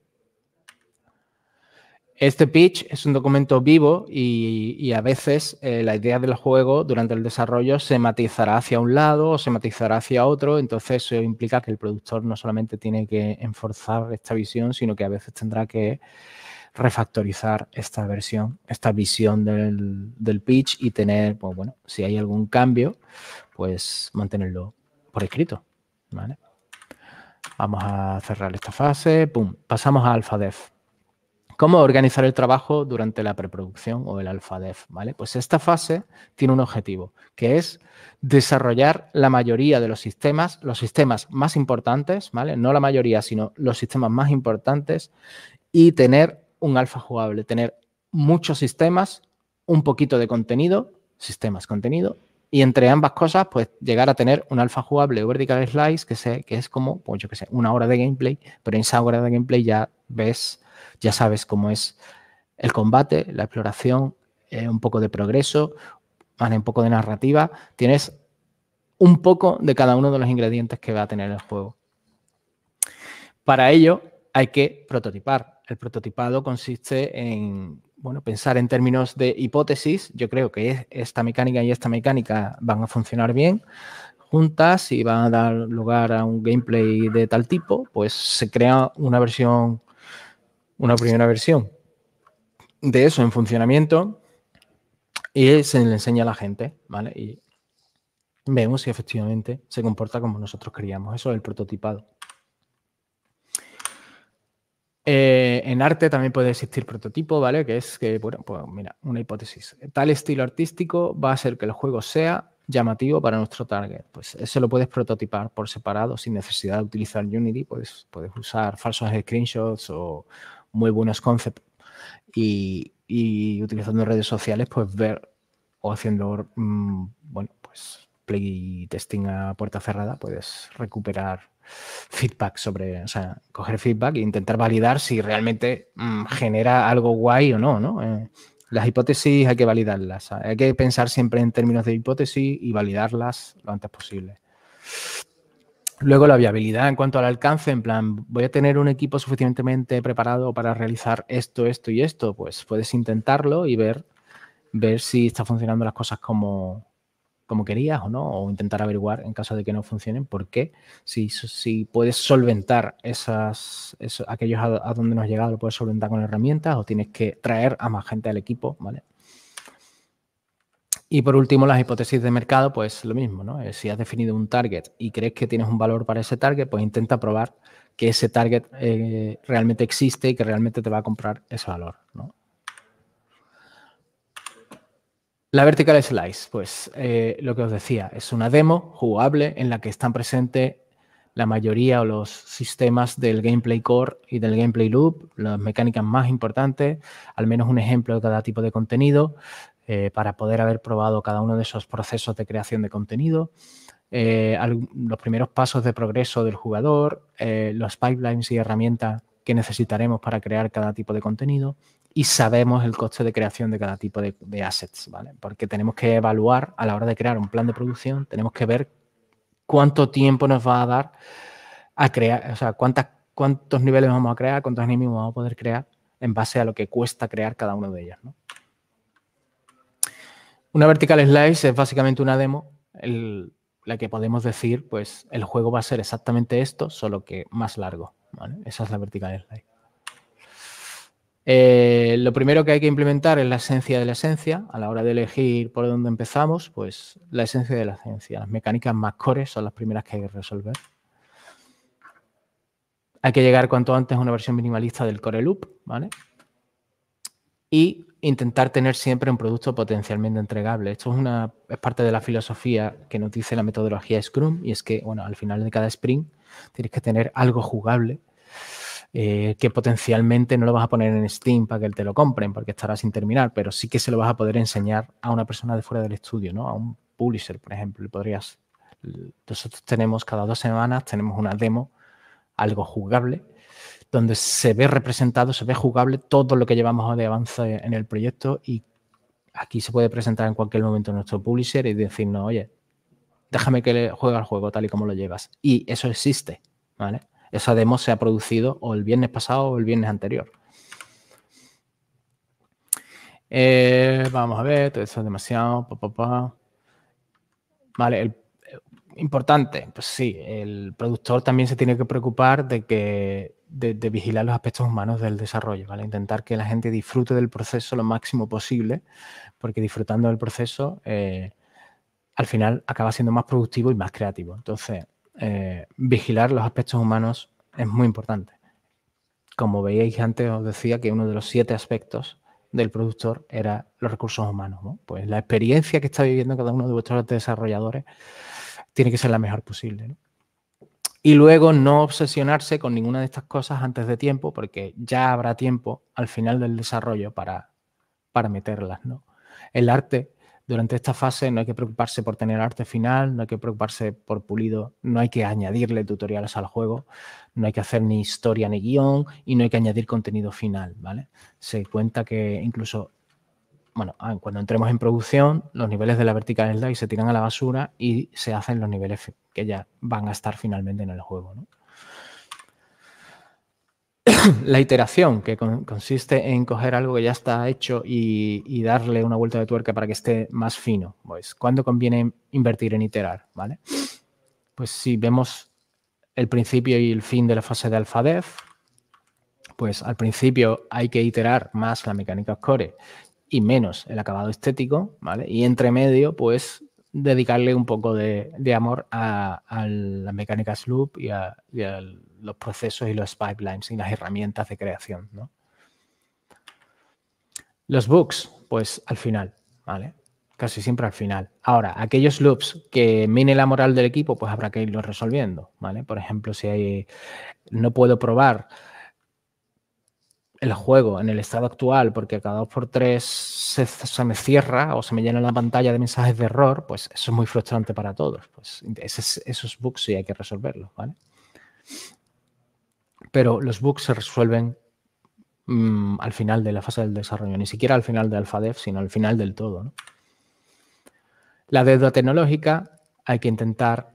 Este pitch es un documento vivo y a veces la idea del juego durante el desarrollo se matizará hacia un lado o se matizará hacia otro, entonces eso implica que el productor no solamente tiene que enforzar esta visión, sino que a veces tendrá que refactorizar esta visión del pitch y tener, pues bueno, si hay algún cambio, pues mantenerlo por escrito, ¿vale? Vamos a cerrar esta fase. ¡Pum! Pasamos a Alpha Dev. ¿Cómo organizar el trabajo durante la preproducción o el Alpha Dev? ¿Vale? Pues esta fase tiene un objetivo, que es desarrollar la mayoría de los sistemas más importantes, ¿vale? No la mayoría, sino los sistemas más importantes y tener un alfa jugable, tener muchos sistemas, un poquito de contenido, contenido, y entre ambas cosas, pues llegar a tener un alfa jugable o vertical slice que es como, pues yo qué sé, una hora de gameplay, pero en esa hora de gameplay ya sabes cómo es el combate, la exploración, un poco de progreso, un poco de narrativa, tienes un poco de cada uno de los ingredientes que va a tener el juego. Para ello hay que prototipar. El prototipado consiste en, bueno, pensar en términos de hipótesis. Yo creo que esta mecánica y esta mecánica van a funcionar bien juntas y van a dar lugar a un gameplay de tal tipo, pues se crea una primera versión de eso en funcionamiento y se le enseña a la gente, ¿vale? Y vemos si efectivamente se comporta como nosotros queríamos. Eso es el prototipado. En arte también puede existir prototipo, ¿vale? Que es que, bueno, pues mira, una hipótesis. Tal estilo artístico va a hacer que el juego sea llamativo para nuestro target. Pues eso lo puedes prototipar por separado sin necesidad de utilizar Unity. Puedes usar falsos screenshots o muy buenos concepts y utilizando redes sociales, pues ver o haciendo, bueno, pues playtesting a puerta cerrada, puedes recuperar feedback coger feedback e intentar validar si realmente genera algo guay o no, ¿no? Las hipótesis hay que validarlas, ¿sabes? Hay que pensar siempre en términos de hipótesis y validarlas lo antes posible. Luego la viabilidad en cuanto al alcance, en plan, voy a tener un equipo suficientemente preparado para realizar esto, esto y esto, pues puedes intentarlo y ver si están funcionando las cosas como querías o no, o intentar averiguar en caso de que no funcionen por qué. Si puedes solventar aquellos a donde no has llegado, lo puedes solventar con herramientas o tienes que traer a más gente al equipo, ¿vale? Y por último, las hipótesis de mercado, pues lo mismo, ¿no? Si has definido un target y crees que tienes un valor para ese target, pues intenta probar que ese target realmente existe y que realmente te va a comprar ese valor, ¿no? La Vertical Slice, pues lo que os decía, es una demo jugable en la que están presentes la mayoría o los sistemas del gameplay core y del gameplay loop, las mecánicas más importantes, al menos un ejemplo de cada tipo de contenido, para poder haber probado cada uno de esos procesos de creación de contenido, los primeros pasos de progreso del jugador, los pipelines y herramientas que necesitaremos para crear cada tipo de contenido, y sabemos el coste de creación de cada tipo de assets, ¿vale? Porque tenemos que evaluar a la hora de crear un plan de producción, tenemos que ver cuánto tiempo nos va a dar a crear, o sea, cuántos niveles vamos a crear, cuántos enemigos vamos a poder crear en base a lo que cuesta crear cada uno de ellos, ¿no? Una vertical slice es básicamente una demo, la que podemos decir, pues el juego va a ser exactamente esto, solo que más largo, ¿vale? Esa es la vertical slice. Lo primero que hay que implementar es la esencia de la esencia. A la hora de elegir por dónde empezamos, pues la esencia de la esencia. Las mecánicas más core son las primeras que hay que resolver. Hay que llegar cuanto antes a una versión minimalista del core loop, ¿vale? Y intentar tener siempre un producto potencialmente entregable. Esto es parte de la filosofía que nos dice la metodología Scrum, y es que, bueno, al final de cada sprint tienes que tener algo jugable que potencialmente no lo vas a poner en Steam para que te lo compren porque estará sin terminar, pero sí que se lo vas a poder enseñar a una persona de fuera del estudio, ¿no? A un publisher, por ejemplo. Nosotros tenemos cada 2 semanas, tenemos una demo, algo jugable, donde se ve representado, se ve jugable todo lo que llevamos de avance en el proyecto, y aquí se puede presentar en cualquier momento nuestro publisher y decirnos, oye, déjame que le juegue al juego tal y como lo llevas. Y eso existe, ¿vale? Esa demo se ha producido o el viernes pasado o el viernes anterior. Vamos a ver, todo eso es demasiado. Vale, importante, pues sí, el productor también se tiene que preocupar de vigilar los aspectos humanos del desarrollo, ¿vale? Intentar que la gente disfrute del proceso lo máximo posible, porque disfrutando del proceso, al final acaba siendo más productivo y más creativo. Entonces, vigilar los aspectos humanos es muy importante. Como veíais antes, os decía que uno de los 7 aspectos del productor era los recursos humanos, ¿no? Pues la experiencia que está viviendo cada uno de vuestros desarrolladores tiene que ser la mejor posible, ¿no? Y luego no obsesionarse con ninguna de estas cosas antes de tiempo, porque ya habrá tiempo al final del desarrollo para meterlas, ¿no? El arte, durante esta fase no hay que preocuparse por tener arte final, no hay que preocuparse por pulido, no hay que añadirle tutoriales al juego, no hay que hacer ni historia ni guión y no hay que añadir contenido final, ¿vale? Se cuenta que incluso, bueno, cuando entremos en producción, los niveles de la vertical slice se tiran a la basura y se hacen los niveles que ya van a estar finalmente en el juego, ¿no? La iteración, que consiste en coger algo que ya está hecho y darle una vuelta de tuerca para que esté más fino. Pues, ¿cuándo conviene invertir en iterar? ¿Vale? Pues si vemos el principio y el fin de la fase de alpha dev, pues al principio hay que iterar más la mecánica core y menos el acabado estético, ¿vale? Y entre medio, pues dedicarle un poco de amor a las mecánicas loop y a los procesos y los pipelines y las herramientas de creación, ¿no? Los bugs, pues al final, ¿vale? Casi siempre al final. Ahora, aquellos loops que minen la moral del equipo, pues habrá que irlos resolviendo, ¿vale? Por ejemplo, si no puedo probar el juego en el estado actual porque cada 2x3 se me cierra o se me llena la pantalla de mensajes de error, pues eso es muy frustrante para todos. Pues esos bugs sí hay que resolverlos, ¿vale? Pero los bugs se resuelven al final de la fase del desarrollo, ni siquiera al final de alpha dev, sino al final del todo, ¿no? La deuda tecnológica hay que intentar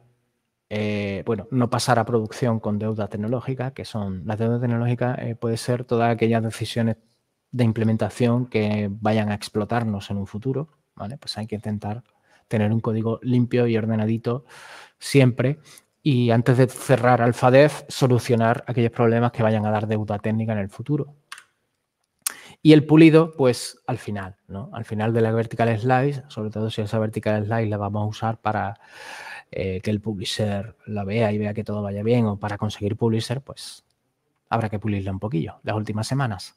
no pasar a producción con deuda tecnológica, que son las deudas tecnológicas, puede ser todas aquellas decisiones de implementación que vayan a explotarnos en un futuro, ¿vale? Pues hay que intentar tener un código limpio y ordenadito siempre, y antes de cerrar alpha dev, solucionar aquellos problemas que vayan a dar deuda técnica en el futuro. Y el pulido, pues al final, ¿no? Al final de la vertical slice, sobre todo si esa vertical slice la vamos a usar para que el publisher la vea y vea que todo vaya bien, o para conseguir publisher, pues habrá que pulirla un poquillo las últimas semanas.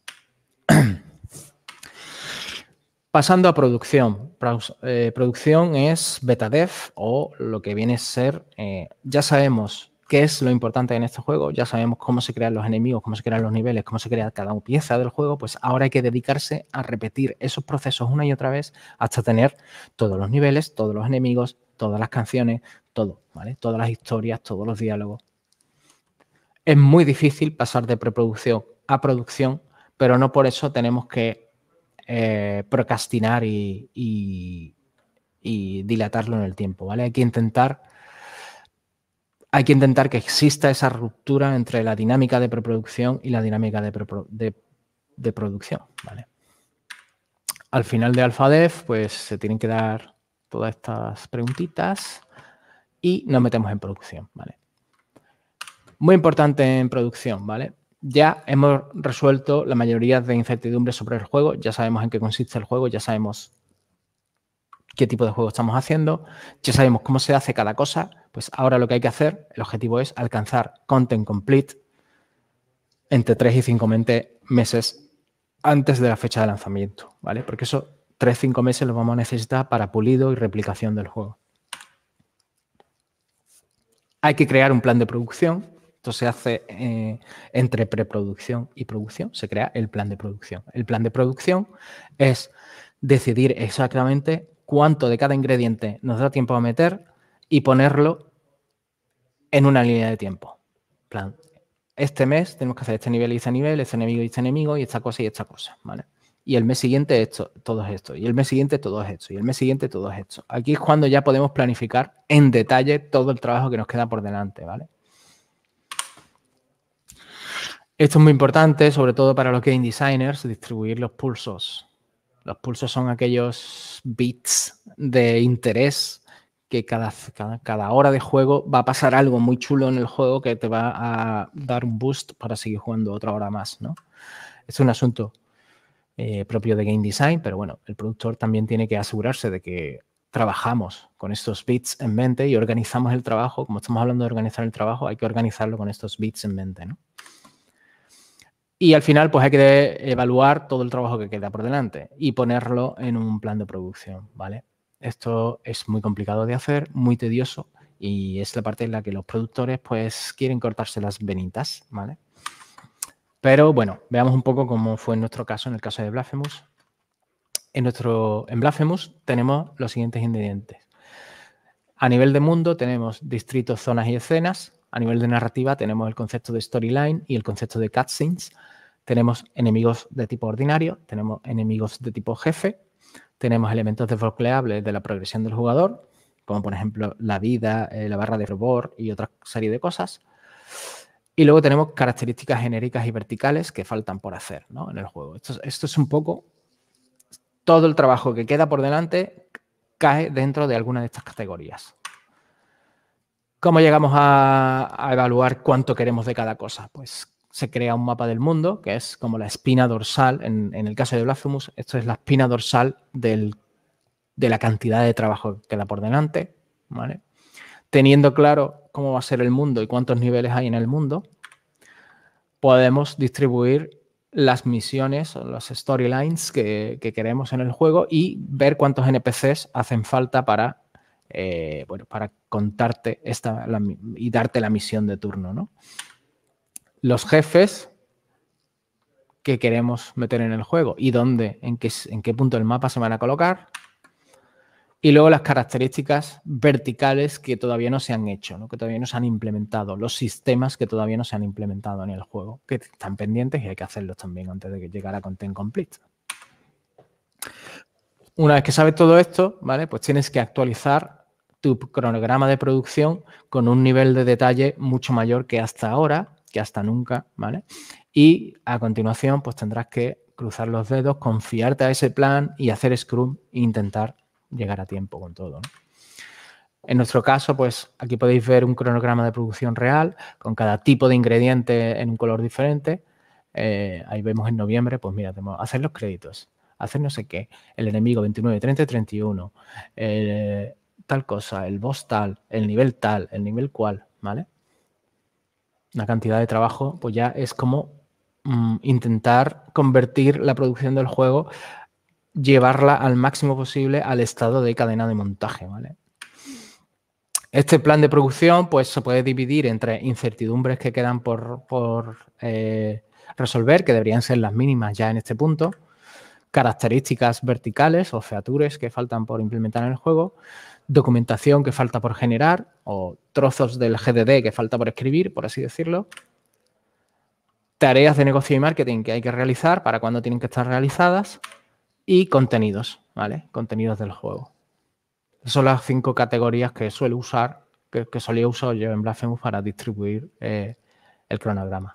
Pasando a producción, producción es beta dev o lo que viene a ser, ya sabemos qué es lo importante en este juego, ya sabemos cómo se crean los enemigos, cómo se crean los niveles, cómo se crea cada pieza del juego, pues ahora hay que dedicarse a repetir esos procesos una y otra vez hasta tener todos los niveles, todos los enemigos, todas las canciones, todo, ¿vale? Todas las historias, todos los diálogos. Es muy difícil pasar de preproducción a producción, pero no por eso tenemos que procrastinar y dilatarlo en el tiempo, ¿vale? Hay que intentar que exista esa ruptura entre la dinámica de preproducción y la dinámica de producción, ¿vale? Al final de AlphaDev, pues se tienen que dar todas estas preguntitas y nos metemos en producción, ¿vale? Muy importante en producción, ¿vale? Ya hemos resuelto la mayoría de incertidumbres sobre el juego, ya sabemos en qué consiste el juego, ya sabemos qué tipo de juego estamos haciendo, ya sabemos cómo se hace cada cosa, pues ahora lo que hay que hacer, el objetivo es alcanzar content complete entre 3 y 5 meses antes de la fecha de lanzamiento, ¿vale? Porque esos 3-5 meses los vamos a necesitar para pulido y replicación del juego. Hay que crear un plan de producción. Esto se hace entre preproducción y producción, se crea el plan de producción. El plan de producción es decidir exactamente cuánto de cada ingrediente nos da tiempo a meter y ponerlo en una línea de tiempo. En plan, este mes tenemos que hacer este nivel y este nivel, este enemigo y este enemigo, y esta cosa y esta cosa, ¿vale? Y el mes siguiente esto, todo esto, y el mes siguiente todo esto, y el mes siguiente todo esto. Aquí es cuando ya podemos planificar en detalle todo el trabajo que nos queda por delante, ¿vale? Esto es muy importante, sobre todo para los game designers, distribuir los pulsos. Los pulsos son aquellos bits de interés que cada hora de juego va a pasar algo muy chulo en el juego que te va a dar un boost para seguir jugando otra hora más, ¿no? Es un asunto propio de game design, pero bueno, el productor también tiene que asegurarse de que trabajamos con estos bits en mente y organizamos el trabajo. Como estamos hablando de organizar el trabajo, hay que organizarlo con estos bits en mente, ¿no? Y al final, pues hay que evaluar todo el trabajo que queda por delante y ponerlo en un plan de producción, ¿vale? Esto es muy complicado de hacer, muy tedioso y es la parte en la que los productores pues quieren cortarse las venitas, ¿vale? Pero bueno, veamos un poco cómo fue en nuestro caso, en el caso de Blasphemous. En Blasphemous tenemos los siguientes ingredientes. A nivel de mundo tenemos distritos, zonas y escenas. A nivel de narrativa tenemos el concepto de storyline y el concepto de cutscenes. Tenemos enemigos de tipo ordinario, tenemos enemigos de tipo jefe, tenemos elementos desbloqueables de la progresión del jugador, como por ejemplo la vida, la barra de fervor y otra serie de cosas. Y luego tenemos características genéricas y verticales que faltan por hacer, ¿no? En el juego. Esto es un poco todo el trabajo que queda por delante cae dentro de alguna de estas categorías. ¿Cómo llegamos a evaluar cuánto queremos de cada cosa? Pues se crea un mapa del mundo, que es como la espina dorsal. En el caso de Blasphemous, esto es la espina dorsal de la cantidad de trabajo que queda por delante, ¿vale? Teniendo claro cómo va a ser el mundo y cuántos niveles hay en el mundo, podemos distribuir las misiones o las storylines que queremos en el juego y ver cuántos NPCs hacen falta para contarte y darte la misión de turno, ¿no? Los jefes que queremos meter en el juego y en qué punto del mapa se van a colocar. Y luego las características verticales que todavía no se han hecho, ¿no? Que todavía no se han implementado, los sistemas que todavía no se han implementado en el juego, que están pendientes y hay que hacerlos también antes de llegar a Content Complete. Una vez que sabes todo esto, ¿vale? Pues tienes que actualizar tu cronograma de producción con un nivel de detalle mucho mayor que hasta ahora, que hasta nunca, ¿vale? Y a continuación, pues tendrás que cruzar los dedos, confiarte a ese plan y hacer Scrum e intentar llegar a tiempo con todo, ¿no? En nuestro caso, pues aquí podéis ver un cronograma de producción real con cada tipo de ingrediente en un color diferente. Ahí vemos en noviembre, pues mira, tenemos hacer los créditos, hacer no sé qué, el enemigo 29, 30 y 31, tal cosa, el boss tal, el nivel cual, ¿vale? Una cantidad de trabajo, pues ya es como intentar convertir la producción del juego llevarla al máximo posible al estado de cadena de montaje, ¿vale? Este plan de producción pues, se puede dividir entre incertidumbres que quedan por resolver, que deberían ser las mínimas ya en este punto, características verticales o features que faltan por implementar en el juego, documentación que falta por generar o trozos del GDD que falta por escribir, por así decirlo, tareas de negocio y marketing que hay que realizar, para cuándo tienen que estar realizadas, y contenidos, ¿vale? Contenidos del juego. Son las 5 categorías que suelo usar, que solía usar yo en Blasphemous para distribuir el cronograma.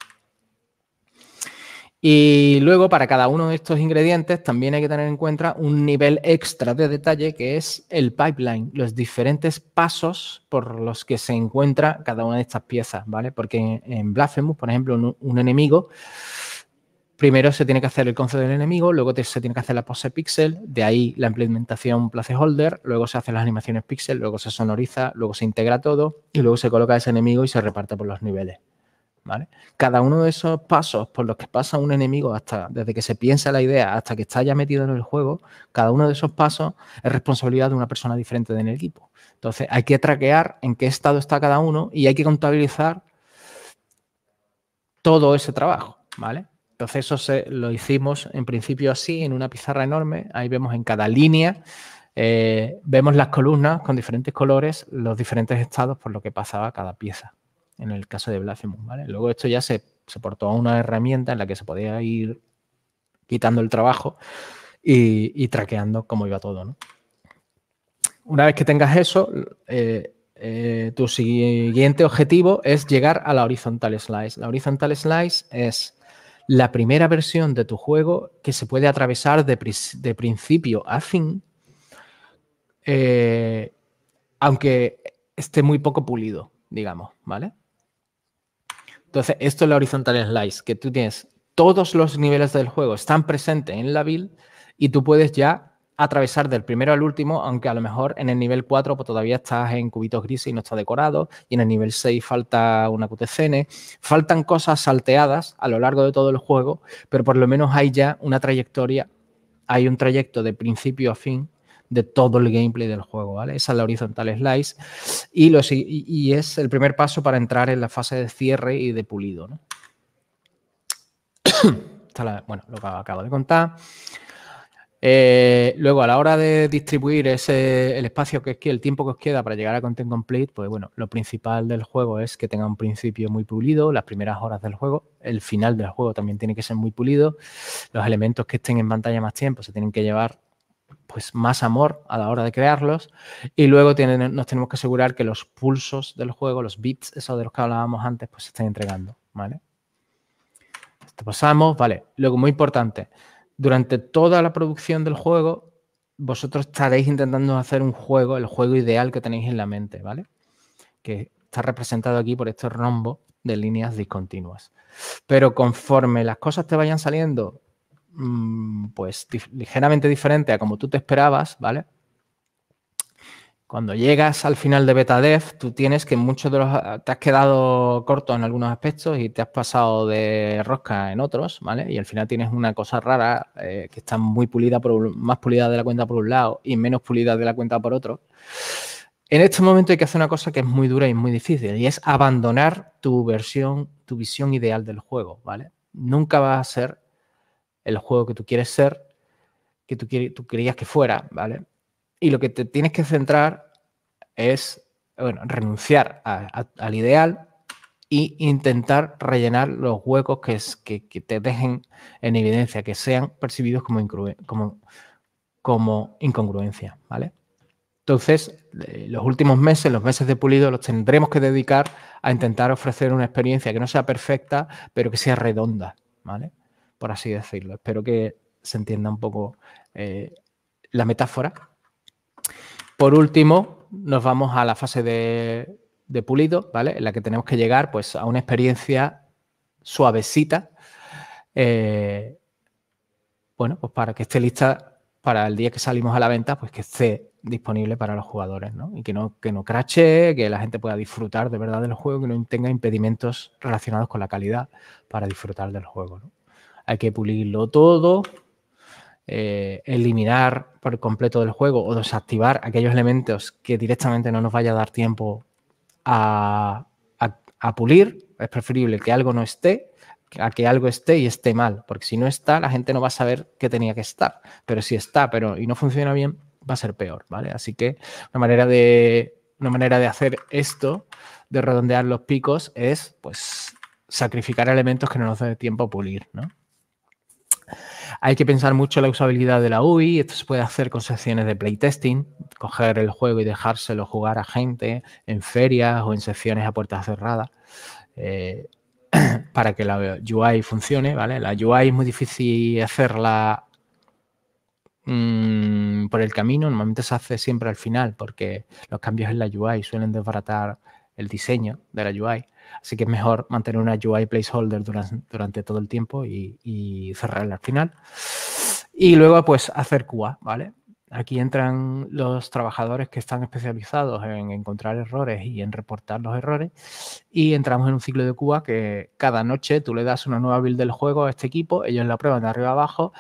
Y luego, para cada uno de estos ingredientes, también hay que tener en cuenta un nivel extra de detalle, que es el pipeline, los diferentes pasos por los que se encuentra cada una de estas piezas, ¿vale? Porque en Blasphemous, por ejemplo, un enemigo, primero se tiene que hacer el concept del enemigo, luego se tiene que hacer la pose pixel, de ahí la implementación placeholder, luego se hacen las animaciones pixel, luego se sonoriza, luego se integra todo y luego se coloca ese enemigo y se reparte por los niveles, ¿vale? Cada uno de esos pasos por los que pasa un enemigo, desde que se piensa la idea hasta que está ya metido en el juego, cada uno de esos pasos es responsabilidad de una persona diferente en el equipo. Entonces hay que traquear en qué estado está cada uno y hay que contabilizar todo ese trabajo, ¿vale? Entonces eso lo hicimos en principio así, en una pizarra enorme. Ahí vemos en cada línea, vemos las columnas con diferentes colores, los diferentes estados por lo que pasaba cada pieza, en el caso de Blasphemous, ¿vale? Luego esto ya se portó a una herramienta en la que se podía ir quitando el trabajo y traqueando cómo iba todo, ¿no? Una vez que tengas eso, tu siguiente objetivo es llegar a la horizontal slice. La horizontal slice es la primera versión de tu juego que se puede atravesar de principio a fin, aunque esté muy poco pulido, digamos, ¿vale? Entonces, esto es la horizontal slice, que tú tienes todos los niveles del juego están presentes en la build y tú puedes ya atravesar del primero al último, aunque a lo mejor en el nivel 4 pues, todavía estás en cubitos grises y no está decorado, y en el nivel 6 falta una QTCN, faltan cosas salteadas a lo largo de todo el juego, pero por lo menos hay ya una trayectoria, hay un trayecto de principio a fin de todo el gameplay del juego, ¿vale? Esa es la horizontal slice y es el primer paso para entrar en la fase de cierre y de pulido, ¿no? Bueno, lo que acabo de contar. Luego, a la hora de distribuir el espacio el tiempo que os queda para llegar a Content Complete, pues bueno, lo principal del juego es que tenga un principio muy pulido, las primeras horas del juego, el final del juego también tiene que ser muy pulido, los elementos que estén en pantalla más tiempo se tienen que llevar pues más amor a la hora de crearlos, y luego nos tenemos que asegurar que los pulsos del juego, los bits, esos de los que hablábamos antes, pues se estén entregando, ¿vale? Esto pasamos, vale. Luego, muy importante, durante toda la producción del juego, vosotros estaréis intentando hacer un juego, el juego ideal que tenéis en la mente, ¿vale? Que está representado aquí por este rombo de líneas discontinuas. Pero conforme las cosas te vayan saliendo, pues ligeramente diferente a como tú te esperabas, ¿vale? Cuando llegas al final de beta dev, tú tienes que te has quedado corto en algunos aspectos y te has pasado de rosca en otros, ¿vale? Y al final tienes una cosa rara que está muy pulida, más pulida de la cuenta por un lado y menos pulida de la cuenta por otro. En este momento hay que hacer una cosa que es muy dura y muy difícil, y es abandonar tu visión ideal del juego, ¿vale? Nunca va a ser el juego que tú quieres ser, que tú querías que fuera, ¿vale? Y lo que te tienes que centrar es, bueno, renunciar al ideal e intentar rellenar los huecos que te dejen en evidencia, que sean percibidos como incongruencia, ¿vale? Entonces, los últimos meses, los meses de pulido, los tendremos que dedicar a intentar ofrecer una experiencia que no sea perfecta, pero que sea redonda, ¿vale? Por así decirlo. Espero que se entienda un poco la metáfora. Por último, nos vamos a la fase de pulido, ¿vale? En la que tenemos que llegar pues, a una experiencia suavecita, bueno, pues para que esté lista para el día que salimos a la venta, pues que esté disponible para los jugadores, ¿no? Y que no crache, que la gente pueda disfrutar de verdad del juego, que no tenga impedimentos relacionados con la calidad para disfrutar del juego, ¿no? Hay que pulirlo todo eliminar por completo del juego o desactivar aquellos elementos que directamente no nos vaya a dar tiempo a pulir. Es preferible que algo no esté a que algo esté y esté mal, porque si no está, la gente no va a saber que tenía que estar, pero si está y no funciona bien, va a ser peor, ¿vale? Así que una manera de hacer esto, de redondear los picos, es pues sacrificar elementos que no nos dé tiempo a pulir, ¿no? Hay que pensar mucho en la usabilidad de la UI. Esto se puede hacer con secciones de playtesting, coger el juego y dejárselo jugar a gente en ferias o en secciones a puertas cerradas para que la UI funcione, ¿vale? La UI es muy difícil hacerla por el camino. Normalmente se hace siempre al final porque los cambios en la UI suelen desbaratar el diseño de la UI. Así que es mejor mantener una UI placeholder durante todo el tiempo y cerrarla al final. Y luego, pues, hacer QA, ¿vale? Aquí entran los trabajadores que están especializados en encontrar errores y en reportar los errores. Y entramos en un ciclo de QA que cada noche tú le das una nueva build del juego a este equipo, ellos la prueban de arriba a abajo,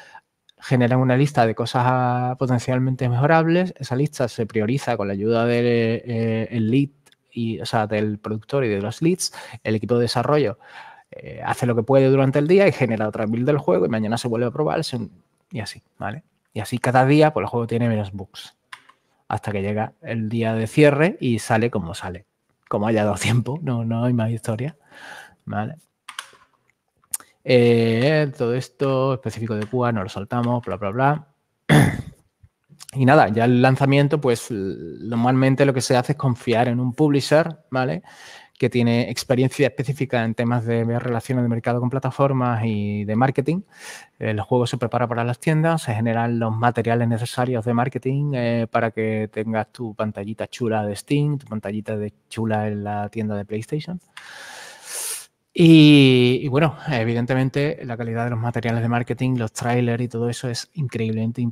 generan una lista de cosas potencialmente mejorables. Esa lista se prioriza con la ayuda del lead, del productor y de los leads. El equipo de desarrollo hace lo que puede durante el día y genera otra build del juego y mañana se vuelve a probar y así, ¿vale? Y así cada día, pues el juego tiene menos bugs hasta que llega el día de cierre y sale, como haya dado tiempo, no hay más historia, ¿vale? Todo esto específico de QA no lo soltamos, bla, bla, bla. Y nada, ya el lanzamiento, pues normalmente lo que se hace es confiar en un publisher, ¿vale? Que tiene experiencia específica en temas de relaciones de mercado con plataformas y de marketing. El juego se prepara para las tiendas, se generan los materiales necesarios de marketing para que tengas tu pantallita chula de Steam, tu pantallita chula en la tienda de PlayStation. Y bueno, evidentemente la calidad de los materiales de marketing, los trailers y todo eso es increíblemente...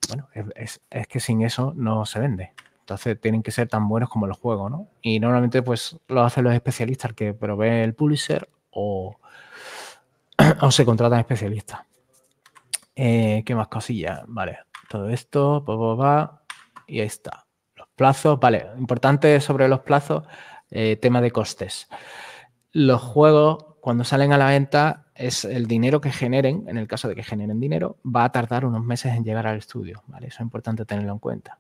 Bueno, es que sin eso no se vende. Entonces tienen que ser tan buenos como el juego, ¿no? Y normalmente pues lo hacen los especialistas que provee el publisher o se contratan especialistas. ¿Qué más cosillas? Vale, todo esto, y ahí está. Los plazos, vale, importante sobre los plazos, tema de costes. Los juegos, cuando salen a la venta, es el dinero que generen, en el caso de que generen dinero, va a tardar unos meses en llegar al estudio, ¿vale? Eso es importante tenerlo en cuenta,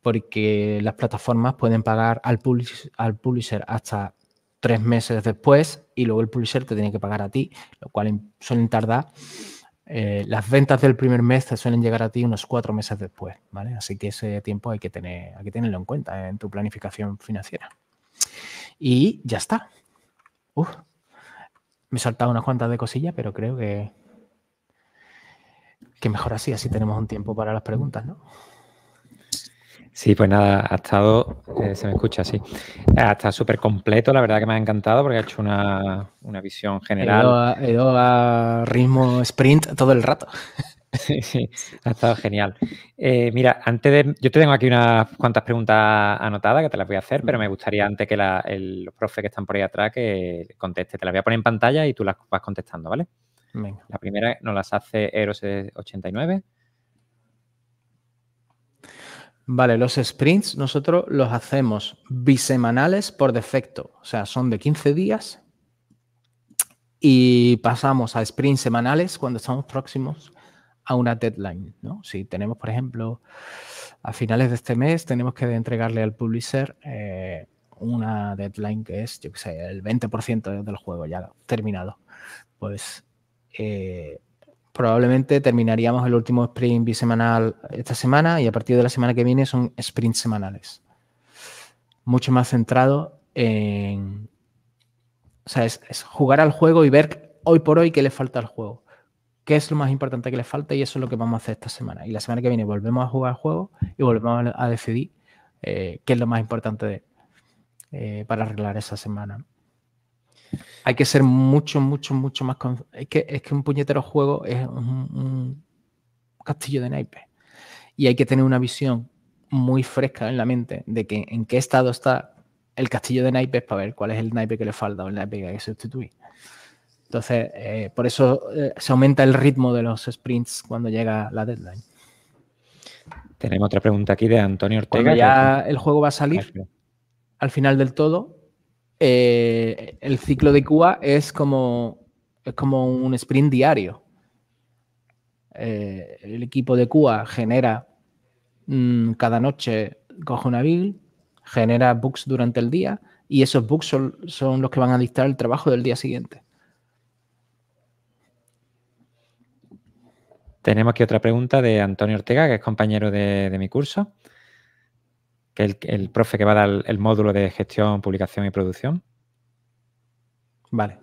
porque las plataformas pueden pagar al publisher hasta 3 meses después y luego el publisher te tiene que pagar a ti, lo cual suelen tardar. Las ventas del primer mes te suelen llegar a ti unos 4 meses después, ¿vale? Así que ese tiempo hay que tenerlo en cuenta en tu planificación financiera. Y ya está. Me he saltado unas cuantas de cosillas, pero creo que mejor así tenemos un tiempo para las preguntas, ¿no? Sí, pues nada, ha estado, se me escucha así, ha estado súper completo, la verdad que me ha encantado porque ha hecho una visión general. He ido a ritmo sprint todo el rato. Sí, ha estado genial. Mira, yo te tengo aquí unas cuantas preguntas anotadas que te las voy a hacer, pero me gustaría antes que los profes que están por ahí atrás que conteste. Te las voy a poner en pantalla y tú las vas contestando, ¿vale? Venga. La primera nos las hace Eros89. Vale, los sprints nosotros los hacemos bisemanales por defecto, o sea, son de 15 días y pasamos a sprints semanales cuando estamos próximos a una deadline, ¿no? Si tenemos, por ejemplo, a finales de este mes tenemos que entregarle al publisher una deadline que es, yo qué sé, el 20% del juego ya terminado, pues probablemente terminaríamos el último sprint bisemanal esta semana y a partir de la semana que viene son sprints semanales. Mucho más centrado en... O sea, es jugar al juego y ver hoy por hoy qué le falta al juego. Qué es lo más importante que le falta y eso es lo que vamos a hacer esta semana. Y la semana que viene volvemos a jugar al juego y volvemos a decidir qué es lo más importante para arreglar esa semana. Hay que ser mucho más... Es que un puñetero juego es un castillo de naipes. Y hay que tener una visión muy fresca en la mente de que en qué estado está el castillo de naipes para ver cuál es el naipe que le falta o el naipe que hay que sustituir. Entonces, por eso se aumenta el ritmo de los sprints cuando llega la deadline. Tenemos otra pregunta aquí de Antonio Ortega. Cuando ya el juego va a salir, al final del todo, el ciclo de QA es como un sprint diario. El equipo de QA genera cada noche, coge una build, genera bugs durante el día y esos bugs son los que van a dictar el trabajo del día siguiente. Tenemos aquí otra pregunta de Antonio Ortega, que es compañero de mi curso, que es el profe que va a dar el módulo de gestión, publicación y producción. Vale.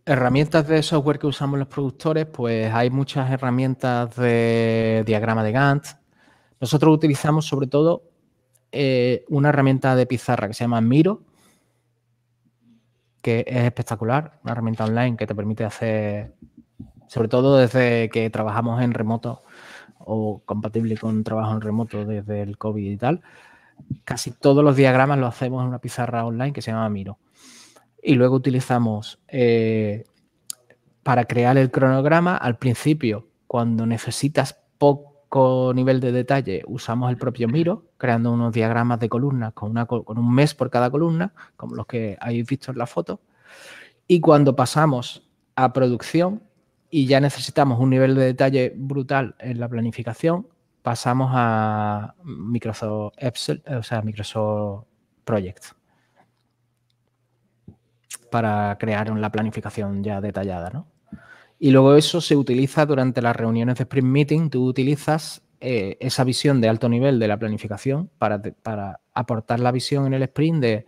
Herramientas de software que usamos los productores, pues hay muchas herramientas de diagrama de Gantt. Nosotros utilizamos sobre todo una herramienta de pizarra que se llama Miro, que es espectacular, una herramienta online que te permite hacer, sobre todo desde que trabajamos en remoto o compatible con trabajo en remoto desde el COVID y tal, casi todos los diagramas los hacemos en una pizarra online que se llama Miro. Y luego utilizamos para crear el cronograma, al principio, cuando necesitas poco nivel de detalle, usamos el propio Miro, creando unos diagramas de columnas con un mes por cada columna, como los que habéis visto en la foto. Y cuando pasamos a producción y ya necesitamos un nivel de detalle brutal en la planificación, pasamos a Microsoft Excel, o sea, Microsoft Project, para crear la planificación ya detallada, ¿no? Y luego eso se utiliza durante las reuniones de Sprint Meeting. Tú utilizas esa visión de alto nivel de la planificación para aportar la visión en el sprint de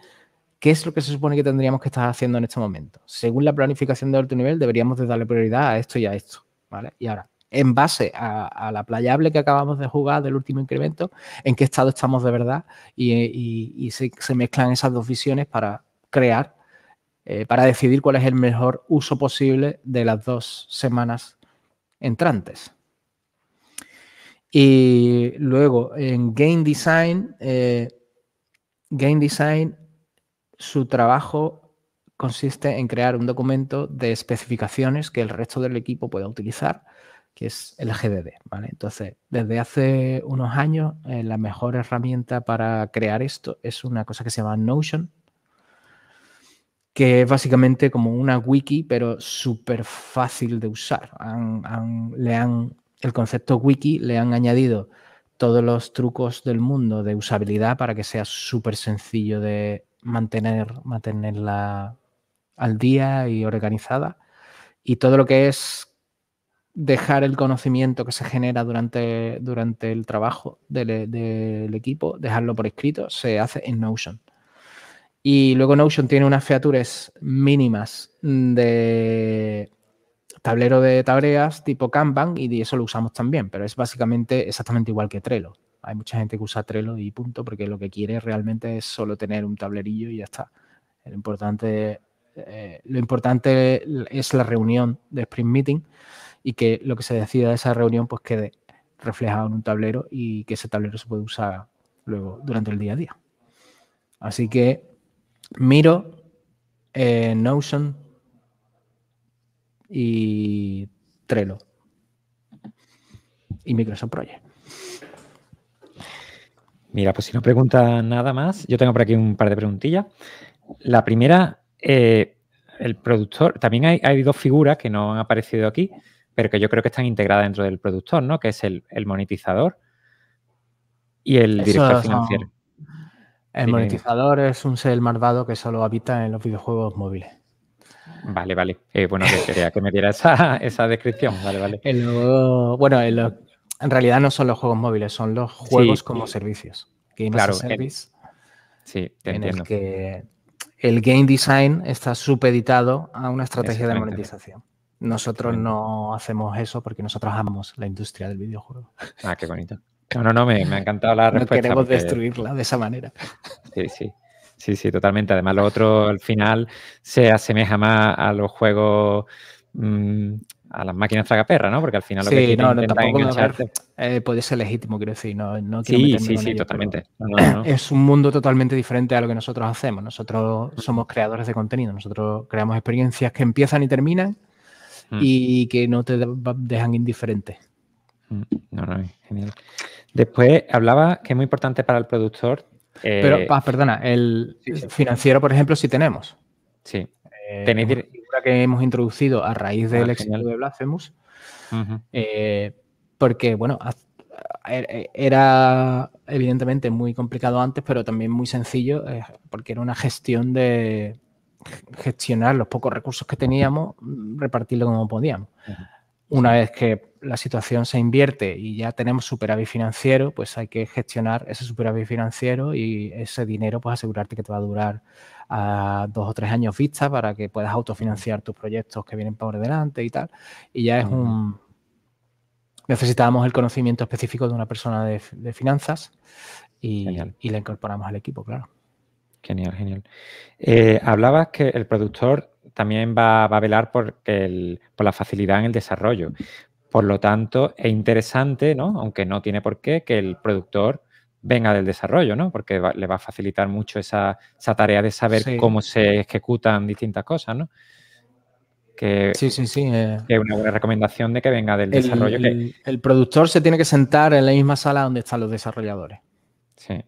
qué es lo que se supone que tendríamos que estar haciendo en este momento. Según la planificación de alto nivel, deberíamos de darle prioridad a esto y a esto, ¿vale? Y ahora, en base a la playable que acabamos de jugar del último incremento, en qué estado estamos de verdad y se mezclan esas dos visiones para crear para decidir cuál es el mejor uso posible de las 2 semanas entrantes. Y luego en Game Design, su trabajo consiste en crear un documento de especificaciones que el resto del equipo pueda utilizar, que es el GDD, ¿vale? Entonces, desde hace unos años, la mejor herramienta para crear esto es una cosa que se llama Notion, que es básicamente como una wiki, pero súper fácil de usar. El concepto wiki le han añadido todos los trucos del mundo de usabilidad para que sea súper sencillo de mantenerla al día y organizada. Y todo lo que es dejar el conocimiento que se genera durante el trabajo del equipo, dejarlo por escrito, se hace en Notion. Y luego Notion tiene unas features mínimas de tablero de tareas tipo Kanban y eso lo usamos también, pero es básicamente exactamente igual que Trello. Hay mucha gente que usa Trello y punto, porque lo que quiere realmente es solo tener un tablerillo y ya está. Lo importante es la reunión de Sprint Meeting y que lo que se decida de esa reunión pues quede reflejado en un tablero y que ese tablero se puede usar luego durante el día a día. Así que Miro, Notion y Trello y Microsoft Project. Mira, pues si no preguntan nada más, yo tengo por aquí un par de preguntillas. La primera, el productor, también hay 2 figuras que no han aparecido aquí, pero que yo creo que están integradas dentro del productor, ¿no? Que es el monetizador y el director financiero. El monetizador es un ser malvado que solo habita en los videojuegos móviles. Vale. Bueno, que quería que me diera esa descripción. Vale. En realidad no son los juegos móviles, son los juegos como servicios. Game as a Service. Sí, te entiendo. El que el game design está supeditado a una estrategia de monetización. Nosotros no hacemos eso porque nosotros amamos la industria del videojuego. Ah, qué bonito. No, me ha encantado la respuesta. No queremos destruirla de esa manera. Sí, totalmente. Además, lo otro al final se asemeja más a los juegos a las máquinas tragaperras, ¿no? Porque al final lo que Sí, quieren no, intentar tampoco, a engancharte. ver, puede ser legítimo, quiero decir, no quiero Sí, meterme sí, con sí, ello, pero totalmente. No. es un mundo totalmente diferente a lo que nosotros hacemos. Nosotros somos creadores de contenido, nosotros creamos experiencias que empiezan y terminan y que no te dejan indiferente. No, genial. Después hablaba que es muy importante para el productor. Pero, perdona, el Sí. financiero, por ejemplo, sí tenemos. Sí. Es una figura que hemos introducido a raíz del éxito de Blasphemous, porque, bueno, era evidentemente muy complicado antes, pero también muy sencillo, porque era una gestión de gestionar los pocos recursos que teníamos, repartirlo como podíamos. Una vez que la situación se invierte y ya tenemos superávit financiero, pues hay que gestionar ese superávit financiero y ese dinero, pues asegurarte que te va a durar a 2 o 3 años vista para que puedas autofinanciar tus proyectos que vienen por delante y tal. Y ya es necesitábamos el conocimiento específico de una persona de finanzas y la incorporamos al equipo, claro. Genial. Hablabas que el productor también va a velar por la facilidad en el desarrollo. Por lo tanto, es interesante, ¿no? Aunque no tiene por qué, que el productor venga del desarrollo, ¿no? Porque le va a facilitar mucho esa tarea de saber cómo se ejecutan distintas cosas, ¿no? Sí. Que es una buena recomendación de que venga del desarrollo. El productor se tiene que sentar en la misma sala donde están los desarrolladores. Sí.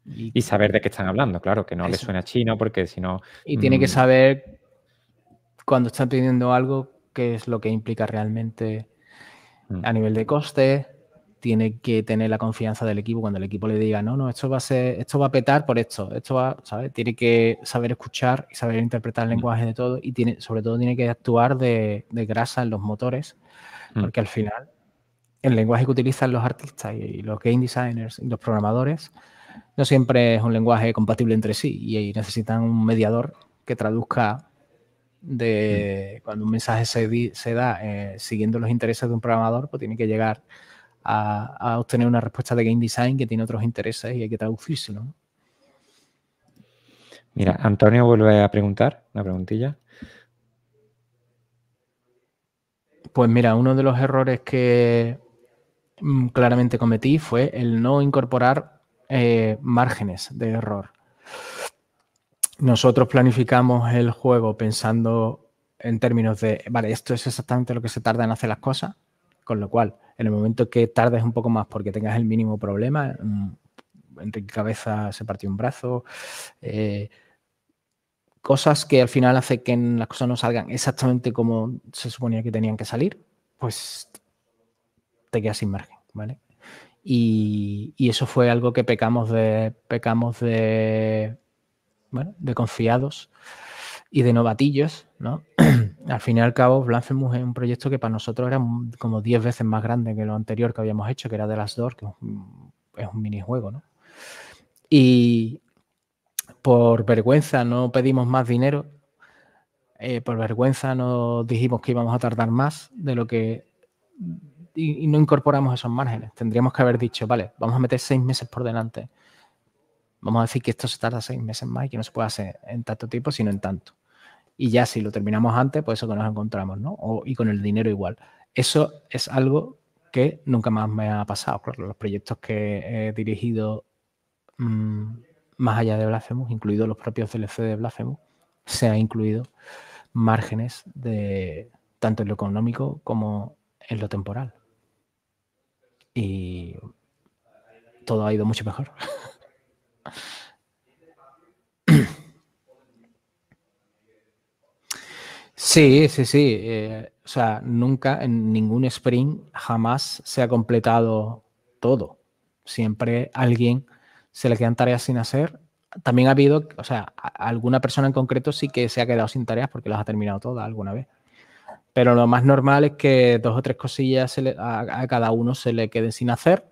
Y saber de qué están hablando, claro, que no le suene a chino, porque si no... Y tiene que saber, cuando están pidiendo algo, qué es lo que implica realmente a nivel de coste. Tiene que tener la confianza del equipo cuando el equipo le diga, no, esto va a petar por esto va, ¿sabes? Tiene que saber escuchar y saber interpretar el lenguaje de todo y sobre todo tiene que actuar de grasa en los motores, porque al final el lenguaje que utilizan los artistas y los game designers y los programadores no siempre es un lenguaje compatible entre sí y necesitan un mediador que traduzca cuando un mensaje se da siguiendo los intereses de un programador, pues tiene que llegar a obtener una respuesta de game design que tiene otros intereses y hay que traducírselo, ¿no? Mira, Antonio vuelve a preguntar, una preguntilla. Pues mira, uno de los errores que claramente cometí fue el no incorporar márgenes de error. Nosotros planificamos el juego pensando en términos de, vale, esto es exactamente lo que se tarda en hacer las cosas, con lo cual, en el momento que tardes un poco más porque tengas el mínimo problema, Enrique Cabeza se partió un brazo, cosas que al final hacen que las cosas no salgan exactamente como se suponía que tenían que salir, pues te quedas sin margen, ¿vale? Y eso fue algo que pecamos de confiados y de novatillos, ¿no? Al fin y al cabo, Blasphemous es un proyecto que para nosotros era como 10 veces más grande que lo anterior que habíamos hecho, que era The Last Door, que es un minijuego, ¿no? Y por vergüenza no pedimos más dinero, por vergüenza no dijimos que íbamos a tardar más de lo que... Y no incorporamos esos márgenes. Tendríamos que haber dicho, vale, vamos a meter 6 meses por delante. Vamos a decir que esto se tarda 6 meses más y que no se puede hacer en tanto tiempo, sino en tanto. Y ya si lo terminamos antes, pues eso que nos encontramos, ¿no? Y con el dinero igual. Eso es algo que nunca más me ha pasado. Claro, los proyectos que he dirigido más allá de Blasphemous, incluidos los propios DLC de Blasphemous, se ha incluido márgenes de tanto en lo económico como en lo temporal. Y todo ha ido mucho mejor. Sí. O sea, nunca en ningún sprint jamás se ha completado todo. Siempre a alguien se le quedan tareas sin hacer. También ha habido, o sea, alguna persona en concreto sí que se ha quedado sin tareas porque las ha terminado todas alguna vez. Pero lo más normal es que 2 o 3 cosillas a cada uno se le queden sin hacer,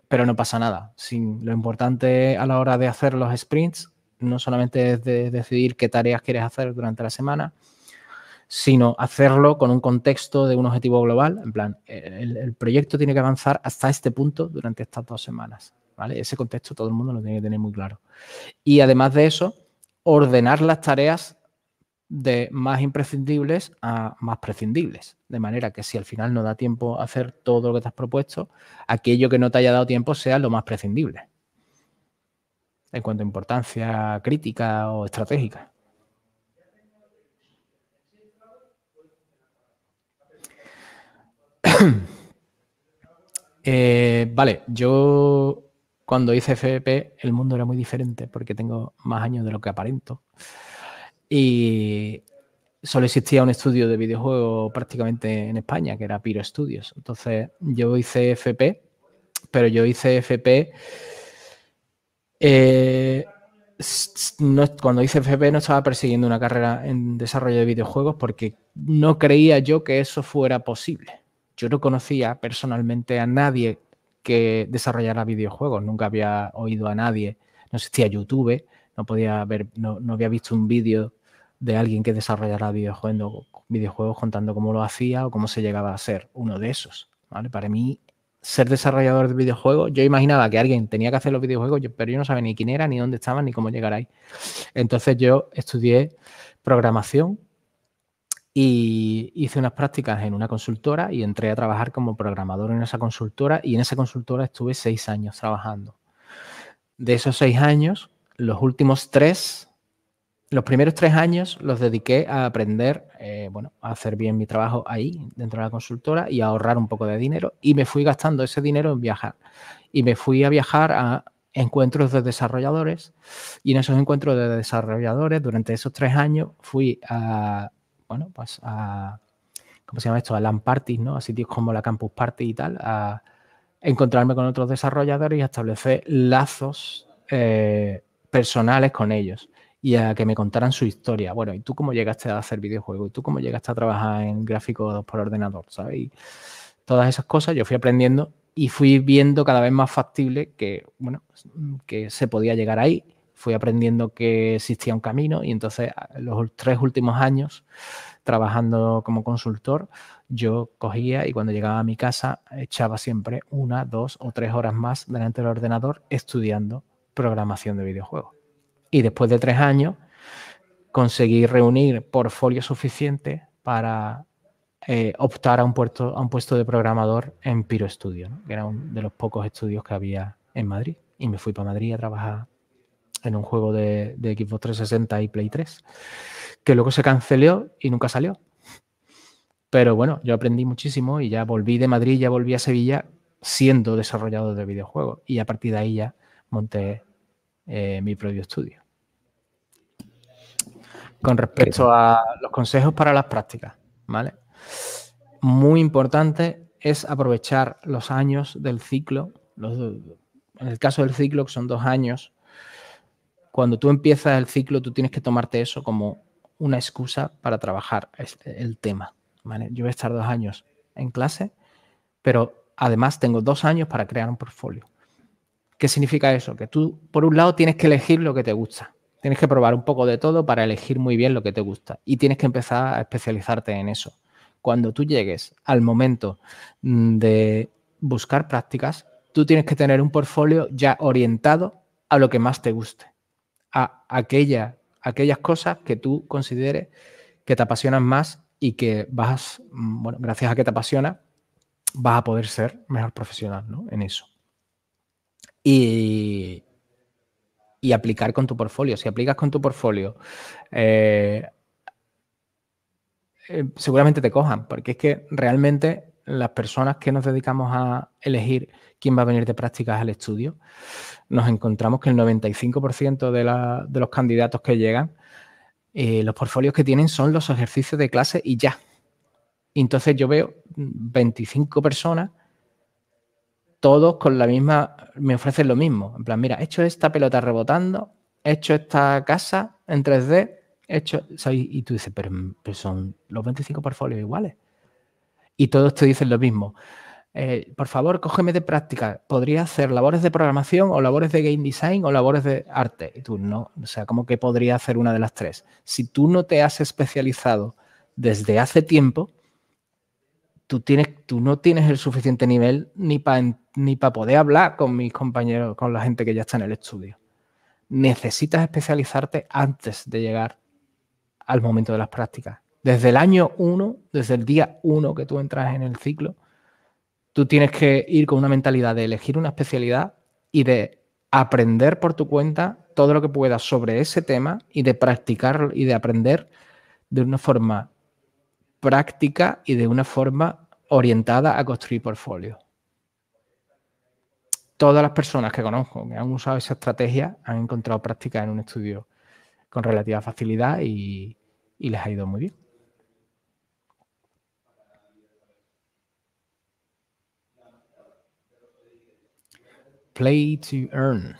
pero no pasa nada. Lo importante a la hora de hacer los sprints no solamente es decidir qué tareas quieres hacer durante la semana, sino hacerlo con un contexto de un objetivo global. En plan, el proyecto tiene que avanzar hasta este punto durante estas 2 semanas, ¿vale? Ese contexto todo el mundo lo tiene que tener muy claro. Y además de eso, ordenar las tareas de más imprescindibles a más prescindibles. De manera que si al final no da tiempo a hacer todo lo que te has propuesto, aquello que no te haya dado tiempo sea lo más prescindible en cuanto a importancia crítica o estratégica. Vale, yo cuando hice FP el mundo era muy diferente porque tengo más años de lo que aparento. Y solo existía un estudio de videojuegos prácticamente en España, que era Piro Studios. Entonces, yo hice FP, pero yo hice FP... cuando hice FP no estaba persiguiendo una carrera en desarrollo de videojuegos porque no creía yo que eso fuera posible. Yo no conocía personalmente a nadie que desarrollara videojuegos. Nunca había oído a nadie. No existía YouTube, no podía ver, no había visto un vídeo de alguien que desarrollara videojuegos contando cómo lo hacía o cómo se llegaba a ser uno de esos, ¿vale? Para mí, ser desarrollador de videojuegos, yo imaginaba que alguien tenía que hacer los videojuegos, pero yo no sabía ni quién era, ni dónde estaban, ni cómo llegar ahí. Entonces yo estudié programación y hice unas prácticas en una consultora y entré a trabajar como programador en esa consultora y en esa consultora estuve 6 años trabajando. De esos 6 años, los primeros 3 años los dediqué a aprender, a hacer bien mi trabajo ahí, dentro de la consultora, y a ahorrar un poco de dinero. Y me fui gastando ese dinero en viajar. Y me fui a viajar a encuentros de desarrolladores. Y en esos encuentros de desarrolladores, durante esos 3 años, fui a, ¿cómo se llama esto? A LAN parties, ¿no? A sitios como la Campus Party y tal, a encontrarme con otros desarrolladores y a establecer lazos personales con ellos. Y a que me contaran su historia. Bueno, ¿y tú cómo llegaste a hacer videojuegos? ¿Y tú cómo llegaste a trabajar en gráficos por ordenador? ¿Sabes? Y todas esas cosas yo fui aprendiendo y fui viendo cada vez más factible que se podía llegar ahí. Fui aprendiendo que existía un camino y entonces los 3 últimos años trabajando como consultor, yo cogía y cuando llegaba a mi casa echaba siempre 1, 2 o 3 horas más delante del ordenador estudiando programación de videojuegos. Y después de 3 años conseguí reunir portfolio suficiente para optar a un puesto de programador en Piro Studio, ¿no? Que era uno de los pocos estudios que había en Madrid. Y me fui para Madrid a trabajar en un juego de Xbox 360 y Play 3, que luego se canceló y nunca salió. Pero bueno, yo aprendí muchísimo y ya volví de Madrid, ya volví a Sevilla siendo desarrollador de videojuegos. Y a partir de ahí ya monté mi propio estudio. Con respecto a los consejos para las prácticas, ¿vale? Muy importante es aprovechar los años del ciclo. En el caso del ciclo, que son 2 años, cuando tú empiezas el ciclo, tú tienes que tomarte eso como una excusa para trabajar el tema, ¿vale? Yo voy a estar 2 años en clase, pero además tengo 2 años para crear un portfolio. ¿Qué significa eso? Que tú, por un lado, tienes que elegir lo que te gusta. Tienes que probar un poco de todo para elegir muy bien lo que te gusta y tienes que empezar a especializarte en eso. Cuando tú llegues al momento de buscar prácticas, tú tienes que tener un portfolio ya orientado a lo que más te guste, a aquellas cosas que tú consideres que te apasionan más y que gracias a que te apasiona, vas a poder ser mejor profesional, ¿no? En eso. Y aplicar con tu portfolio. Si aplicas con tu portfolio, seguramente te cojan, porque es que realmente las personas que nos dedicamos a elegir quién va a venir de prácticas al estudio, nos encontramos que el 95% de los candidatos que llegan, los portfolios que tienen son los ejercicios de clase y ya. Y entonces yo veo 25 personas, todos con la misma, me ofrecen lo mismo. En plan, mira, he hecho esta pelota rebotando, he hecho esta casa en 3D, y tú dices, pero son los 25 portfolios iguales. Y todos te dicen lo mismo. Por favor, cógeme de práctica. ¿Podría hacer labores de programación o labores de game design o labores de arte? Y tú no, o sea, ¿cómo que podría hacer una de las 3? Si tú no te has especializado desde hace tiempo, tú no tienes el suficiente nivel ni para poder hablar con mis compañeros, con la gente que ya está en el estudio. Necesitas especializarte antes de llegar al momento de las prácticas. Desde el año 1, desde el día 1 que tú entras en el ciclo, tú tienes que ir con una mentalidad de elegir una especialidad y de aprender por tu cuenta todo lo que puedas sobre ese tema y de practicar y de aprender de una forma práctica y de una forma orientada a construir portfolio. Todas las personas que conozco que han usado esa estrategia han encontrado práctica en un estudio con relativa facilidad y les ha ido muy bien. Play to earn.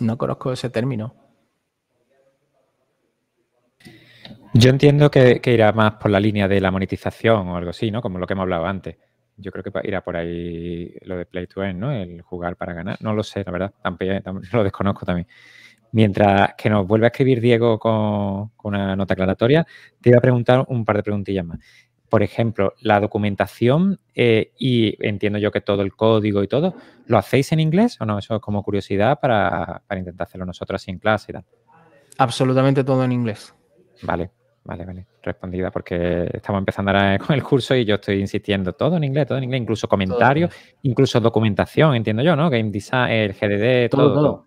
No conozco ese término. Yo entiendo que irá más por la línea de la monetización o algo así, ¿no? Como lo que hemos hablado antes. Yo creo que irá por ahí lo de play to earn, ¿no? El jugar para ganar. No lo sé, la verdad. También lo desconozco también. Mientras que nos vuelve a escribir Diego con una nota aclaratoria, te iba a preguntar un par de preguntillas más. Por ejemplo, la documentación y entiendo yo que todo el código y todo, ¿lo hacéis en inglés o no? Eso es como curiosidad para intentar hacerlo nosotros sin clase y tal. Absolutamente todo en inglés. Vale. Respondida, porque estamos empezando ahora con el curso y yo estoy insistiendo todo en inglés, incluso comentarios, incluso documentación, entiendo yo, ¿no? Game design, el GDD, todo.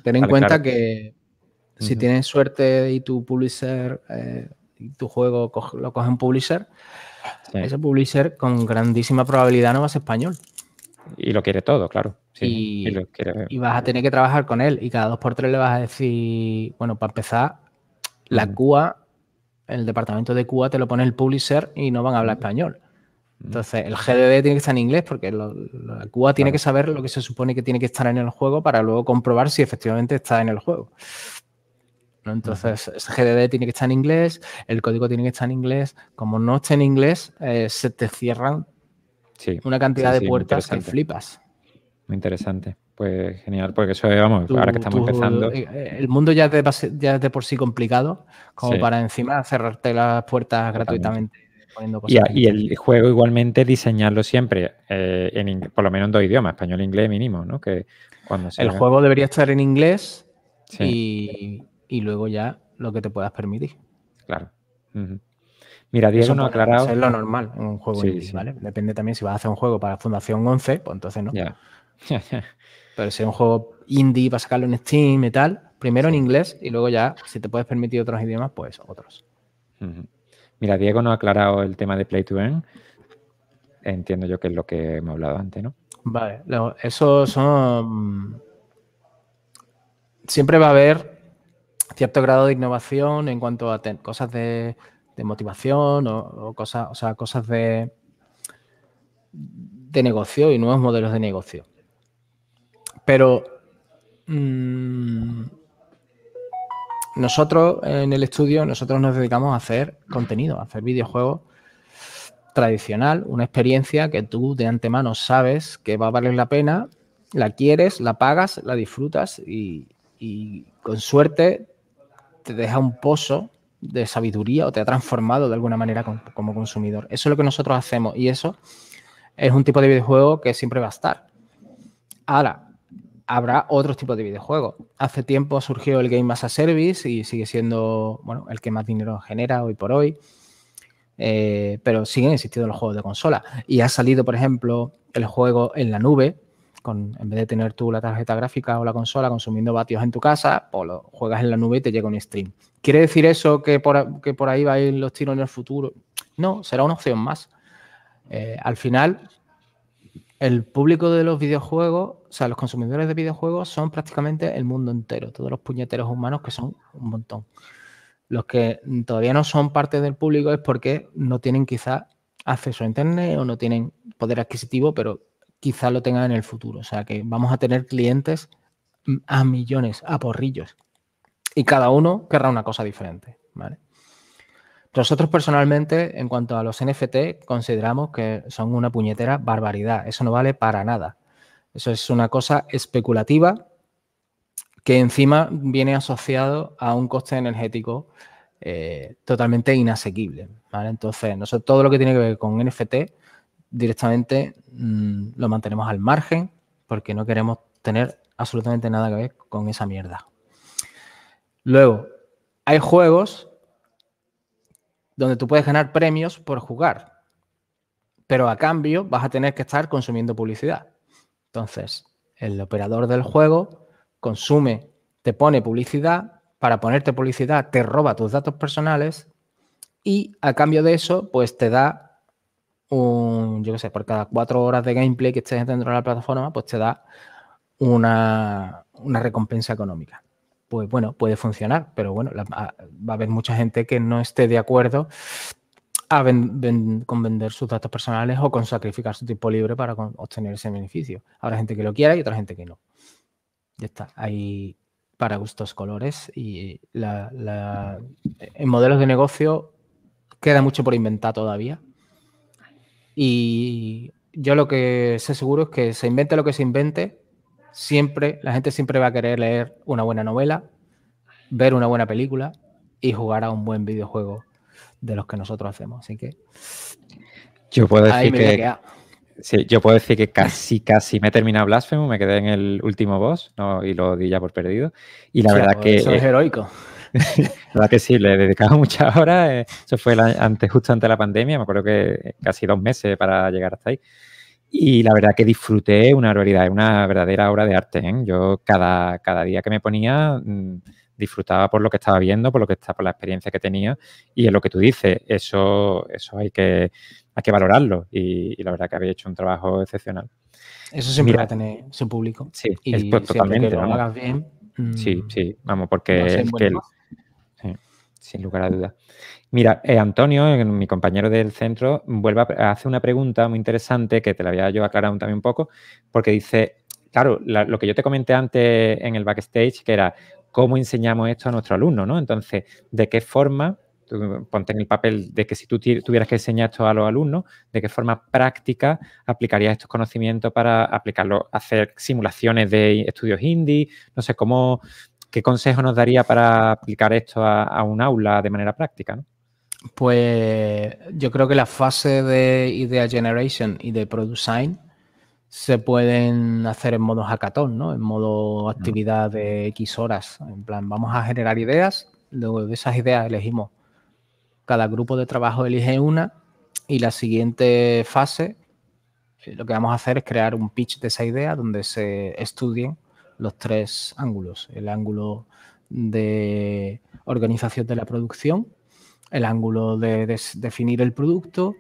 Ten en cuenta que si tienes suerte y tu publisher, y tu juego lo coge un publisher, ese publisher con grandísima probabilidad no va a ser español. Y lo quiere todo, claro. Sí, y vas a tener que trabajar con él y cada 2x3 le vas a decir, bueno, para empezar, la QA, el departamento de QA te lo pone el publisher y no van a hablar español. Entonces, el GDD tiene que estar en inglés porque la QA tiene que saber lo que se supone que tiene que estar en el juego para luego comprobar si efectivamente está en el juego. ¿No? Entonces, ese GDD tiene que estar en inglés, el código tiene que estar en inglés. Como no esté en inglés, se te cierran una cantidad de puertas que flipas. Muy interesante. Pues genial, porque eso es, vamos, ahora que estamos empezando. El mundo ya es de por sí complicado, como para encima cerrarte las puertas gratuitamente. Poniendo cosas y el juego igualmente diseñarlo siempre, por lo menos en 2 idiomas, español e inglés mínimo, ¿no? Que cuando el juego debería estar en inglés y luego ya lo que te puedas permitir. Claro. Mira, Diego nos ha aclarado. Eso es lo normal en un juego indie, ¿vale? Depende también si vas a hacer un juego para Fundación 11, pues entonces no. Pero si es un juego indie para sacarlo en Steam y tal, primero en inglés y luego ya, si te puedes permitir otros idiomas, pues otros. Mira, Diego nos ha aclarado el tema de Play to Earn. Entiendo yo que es lo que hemos hablado antes, ¿no? Vale, eso son... Siempre va a haber cierto grado de innovación en cuanto a cosas de motivación o cosas de negocio y nuevos modelos de negocio. Pero nosotros en el estudio, nos dedicamos a hacer contenido, a hacer videojuegos tradicional, una experiencia que tú de antemano sabes que va a valer la pena, la quieres, la pagas, la disfrutas y con suerte te deja un pozo de sabiduría o te ha transformado de alguna manera como consumidor. Eso es lo que nosotros hacemos y eso es un tipo de videojuego que siempre va a estar. Ahora, habrá otros tipos de videojuegos. Hace tiempo surgió el Game as a Service y sigue siendo, bueno, el que más dinero genera hoy por hoy. Pero siguen existiendo los juegos de consola. Y ha salido, por ejemplo, el juego en la nube, en vez de tener tú la tarjeta gráfica o la consola consumiendo vatios en tu casa, pues lo juegas en la nube y te llega un stream. ¿Quiere decir eso que por ahí va a ir los tiros en el futuro? No, será una opción más. Al final, el público de los videojuegos, o sea, los consumidores de videojuegos son prácticamente el mundo entero, todos los puñeteros humanos que son un montón. Los que todavía no son parte del público es porque no tienen quizá acceso a internet o no tienen poder adquisitivo, pero quizá lo tengan en el futuro. O sea que vamos a tener clientes a millones, a porrillos. Y cada uno querrá una cosa diferente, ¿vale? Nosotros personalmente, en cuanto a los NFT, consideramos que son una puñetera barbaridad. Eso no vale para nada. Eso es una cosa especulativa que encima viene asociado a un coste energético totalmente inasequible, ¿vale? Entonces, nosotros todo lo que tiene que ver con NFT directamente lo mantenemos al margen porque no queremos tener absolutamente nada que ver con esa mierda. Luego, hay juegos donde tú puedes ganar premios por jugar, pero a cambio vas a tener que estar consumiendo publicidad. Entonces, el operador del juego consume, te pone publicidad, para ponerte publicidad te roba tus datos personales y a cambio de eso, pues te da yo qué sé, por cada 4 horas de gameplay que estés dentro de la plataforma, pues te da una recompensa económica. Pues bueno, puede funcionar, pero bueno, va a haber mucha gente que no esté de acuerdo con vender sus datos personales o con sacrificar su tiempo libre para obtener ese beneficio. Habrá gente que lo quiera y otra gente que no. Ya está. Hay para gustos colores y en modelos de negocio queda mucho por inventar todavía. Y yo lo que sé seguro es que se invente lo que se invente, la gente siempre va a querer leer una buena novela, ver una buena película y jugar a un buen videojuego de los que nosotros hacemos. Así que yo puedo ahí decir me voy a quedar. Sí, yo puedo decir que casi me he terminado Blasphemous, me quedé en el último boss, ¿no? Y lo di ya por perdido. Y la verdad que... Eso es heroico. La verdad que sí, le he dedicado muchas horas. Eso fue justo antes de la pandemia, me acuerdo que casi 2 meses para llegar hasta ahí. Y la verdad que disfruté una barbaridad, es una verdadera obra de arte, ¿eh? Yo cada día que me ponía disfrutaba por lo que estaba viendo, por la experiencia que tenía. Y es lo que tú dices, eso hay que valorarlo. Y la verdad que había hecho un trabajo excepcional. Eso siempre va a tener su público. Sí, y pues, siempre totalmente, que lo vamos. hagas bien. Sí, vamos, porque es que sí, sin lugar a dudas. Mira, Antonio, mi compañero del centro, hace una pregunta muy interesante que te la había yo aclarado también un poco, porque dice, claro, lo que yo te comenté antes en el backstage, que era cómo enseñamos esto a nuestros alumnos, ¿no? Entonces, ¿de qué forma, ponte en el papel de que si tú tuvieras que enseñar esto a los alumnos, de qué forma práctica aplicarías estos conocimientos para aplicarlo, hacer simulaciones de estudios indie, no sé, ¿qué consejo nos daría para aplicar esto a un aula de manera práctica, ¿no? Pues yo creo que la fase de idea generation y de product design se pueden hacer en modo hackathon, ¿no? En modo actividad de X horas. En plan, vamos a generar ideas, luego de esas ideas elegimos, cada grupo de trabajo elige una y la siguiente fase lo que vamos a hacer es crear un pitch de esa idea donde se estudien los 3 ángulos. El ángulo de organización de la producción, el ángulo de definir el producto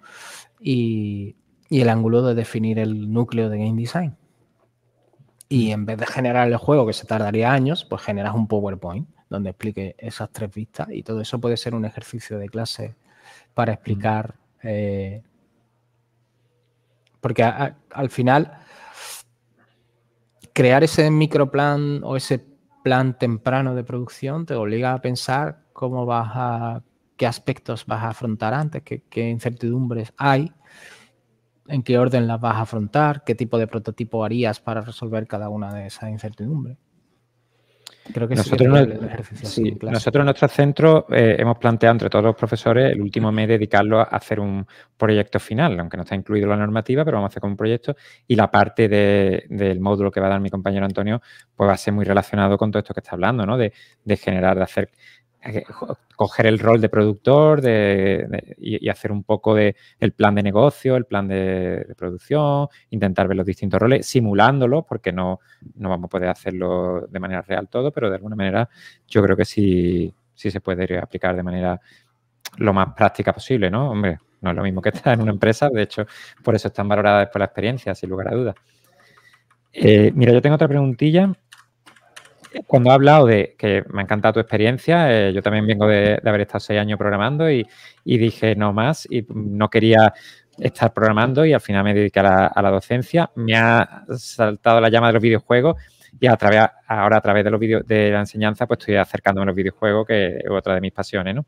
y el ángulo de definir el núcleo de game design. Y en vez de generar el juego, que se tardaría años, pues generas un PowerPoint donde explique esas 3 vistas y todo eso puede ser un ejercicio de clase para explicar, porque al final crear ese microplan o ese plan temprano de producción te obliga a pensar qué aspectos vas a afrontar antes, qué incertidumbres hay, en qué orden las vas a afrontar, qué tipo de prototipo harías para resolver cada una de esas incertidumbres. Creo que nosotros en nuestro centro hemos planteado entre todos los profesores el último mes dedicarlo a hacer un proyecto final, aunque no está incluido en la normativa, pero vamos a hacer como un proyecto y la parte del módulo que va a dar mi compañero Antonio pues va a ser muy relacionado con todo esto que está hablando, ¿no? De generar, de hacer, coger el rol de productor y hacer un poco el plan de negocio, el plan de producción, intentar ver los distintos roles, simulándolos, porque no vamos a poder hacerlo de manera real todo, pero de alguna manera yo creo que sí se puede aplicar de manera lo más práctica posible, ¿no? Hombre, no es lo mismo que estar en una empresa, de hecho, por eso están valoradas después las experiencias, sin lugar a dudas. Mira, yo tengo otra preguntilla. Cuando has hablado de que me ha encantado tu experiencia, yo también vengo de haber estado 6 años programando y dije no más y no quería estar programando y al final me dediqué a la docencia. Me ha saltado la llama de los videojuegos y ahora a través de los de la enseñanza pues estoy acercándome a los videojuegos, que es otra de mis pasiones, ¿no?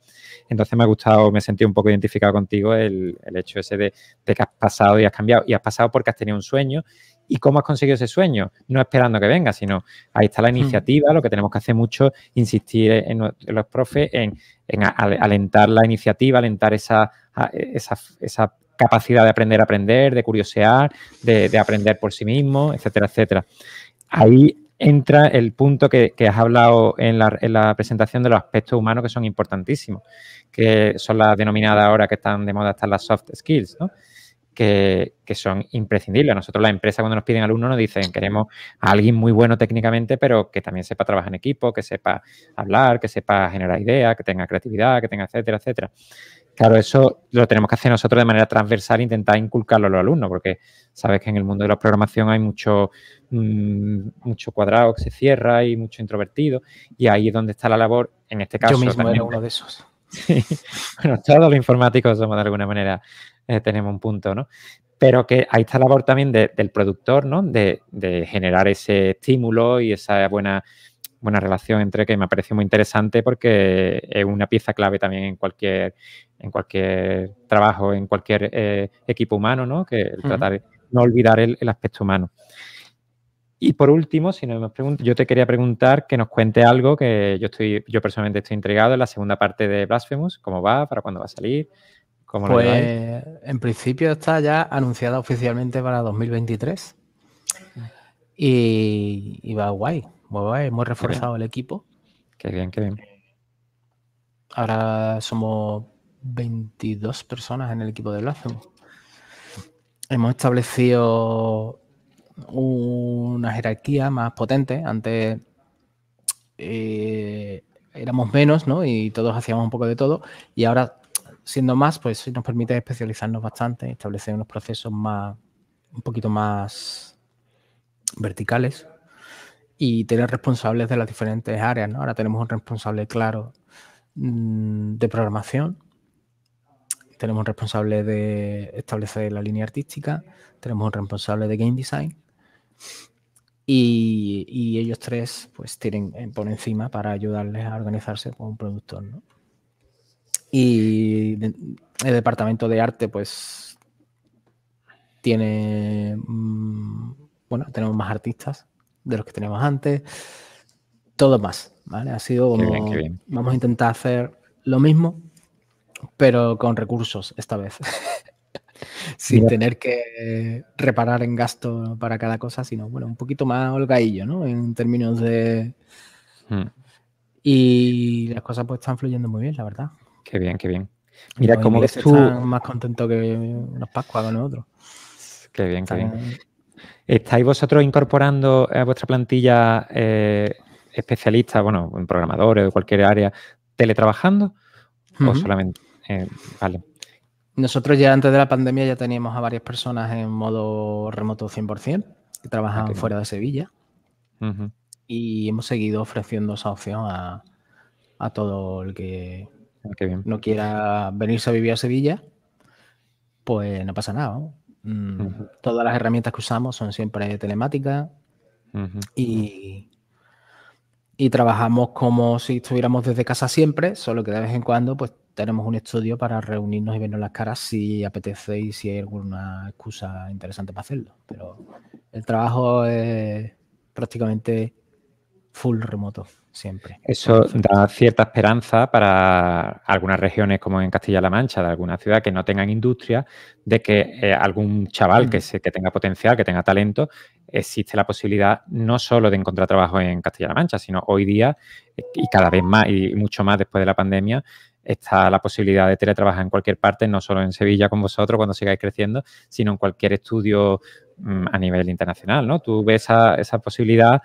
Entonces me ha gustado, me he sentido un poco identificado contigo el hecho ese de que has pasado y has cambiado y has pasado porque has tenido un sueño. ¿Y cómo has conseguido ese sueño? No esperando que venga, sino ahí está la iniciativa. Lo que tenemos que hacer mucho, insistir en los profes, en alentar la iniciativa, alentar esa capacidad de aprender, de curiosear, de aprender por sí mismo, etcétera, etcétera. Ahí entra el punto que has hablado en la presentación de los aspectos humanos que son importantísimos, que son las denominadas ahora que están de moda, están las soft skills, ¿no? Que son imprescindibles. Nosotros las empresas cuando nos piden alumnos nos dicen queremos a alguien muy bueno técnicamente, pero que también sepa trabajar en equipo, que sepa hablar, que sepa generar ideas, que tenga creatividad, que tenga etcétera, etcétera. Claro, eso lo tenemos que hacer nosotros de manera transversal, intentar inculcarlo a los alumnos, porque sabes que en el mundo de la programación hay mucho cuadrado que se cierra y mucho introvertido, y ahí es donde está la labor, en este caso. Yo mismo también, era uno de esos. Sí. Bueno, todos los informáticos somos de alguna manera, tenemos un punto, ¿no? Pero que ahí está la labor también del productor, ¿no? De generar ese estímulo y esa buena relación entre, que me parece muy interesante porque es una pieza clave también en cualquier trabajo, en cualquier equipo humano, ¿no? Que el tratar de no olvidar el aspecto humano. Y por último, si no me preguntas, yo te quería preguntar que nos cuente algo que yo personalmente estoy intrigado en la segunda parte de Blasphemous. ¿Cómo va? ¿Para cuándo va a salir? ¿Cómo lo lleváis? En principio está ya anunciada oficialmente para 2023 y va guay, muy reforzado el equipo. Qué bien, qué bien. Ahora somos 22 personas en el equipo de Blasphemous. Hemos establecido una jerarquía más potente. Antes éramos menos, ¿no? Y todos hacíamos un poco de todo. Y ahora, siendo más, pues nos permite especializarnos bastante, establecer unos procesos un poquito más verticales y tener responsables de las diferentes áreas, ¿no? Ahora tenemos un responsable claro de programación, tenemos un responsable de establecer la línea artística, tenemos un responsable de game design y ellos tres pues tienen por encima para ayudarles a organizarse como un productor, ¿no? Y el departamento de arte pues tiene, bueno, tenemos más artistas de los que teníamos antes, todo más, ¿vale? Ha sido como, qué bien. Vamos a intentar hacer lo mismo, pero con recursos esta vez. Sin tener que reparar en gasto para cada cosa, sino, bueno, un poquito más holgadillo, ¿no? En términos de... Y las cosas pues están fluyendo muy bien, la verdad. Qué bien, qué bien. Mira, los ¿cómo ves tú? Están más contentos que unos Pascuas con nosotros. Qué bien, qué bien. ¿Estáis vosotros incorporando a vuestra plantilla especialistas, bueno, programadores de cualquier área, teletrabajando? ¿O solamente? Vale. Nosotros ya antes de la pandemia ya teníamos a varias personas en modo remoto 100%, que trabajaban fuera de Sevilla. Y hemos seguido ofreciendo esa opción a todo el que no quiera venirse a vivir a Sevilla, pues no pasa nada, ¿no? Todas las herramientas que usamos son siempre telemáticas y trabajamos como si estuviéramos desde casa siempre, solo que de vez en cuando pues tenemos un estudio para reunirnos y vernos las caras si apetece y si hay alguna excusa interesante para hacerlo. Pero el trabajo es prácticamente full remoto, siempre. Eso da cierta esperanza para algunas regiones como en Castilla-La Mancha, de alguna ciudad que no tengan industria, de que algún chaval que tenga potencial, que tenga talento, existe la posibilidad no solo de encontrar trabajo en Castilla-La Mancha, sino hoy día y cada vez más y mucho más después de la pandemia, está la posibilidad de teletrabajar en cualquier parte, no solo en Sevilla con vosotros cuando sigáis creciendo, sino en cualquier estudio a nivel internacional, ¿no? Tú ves esa posibilidad.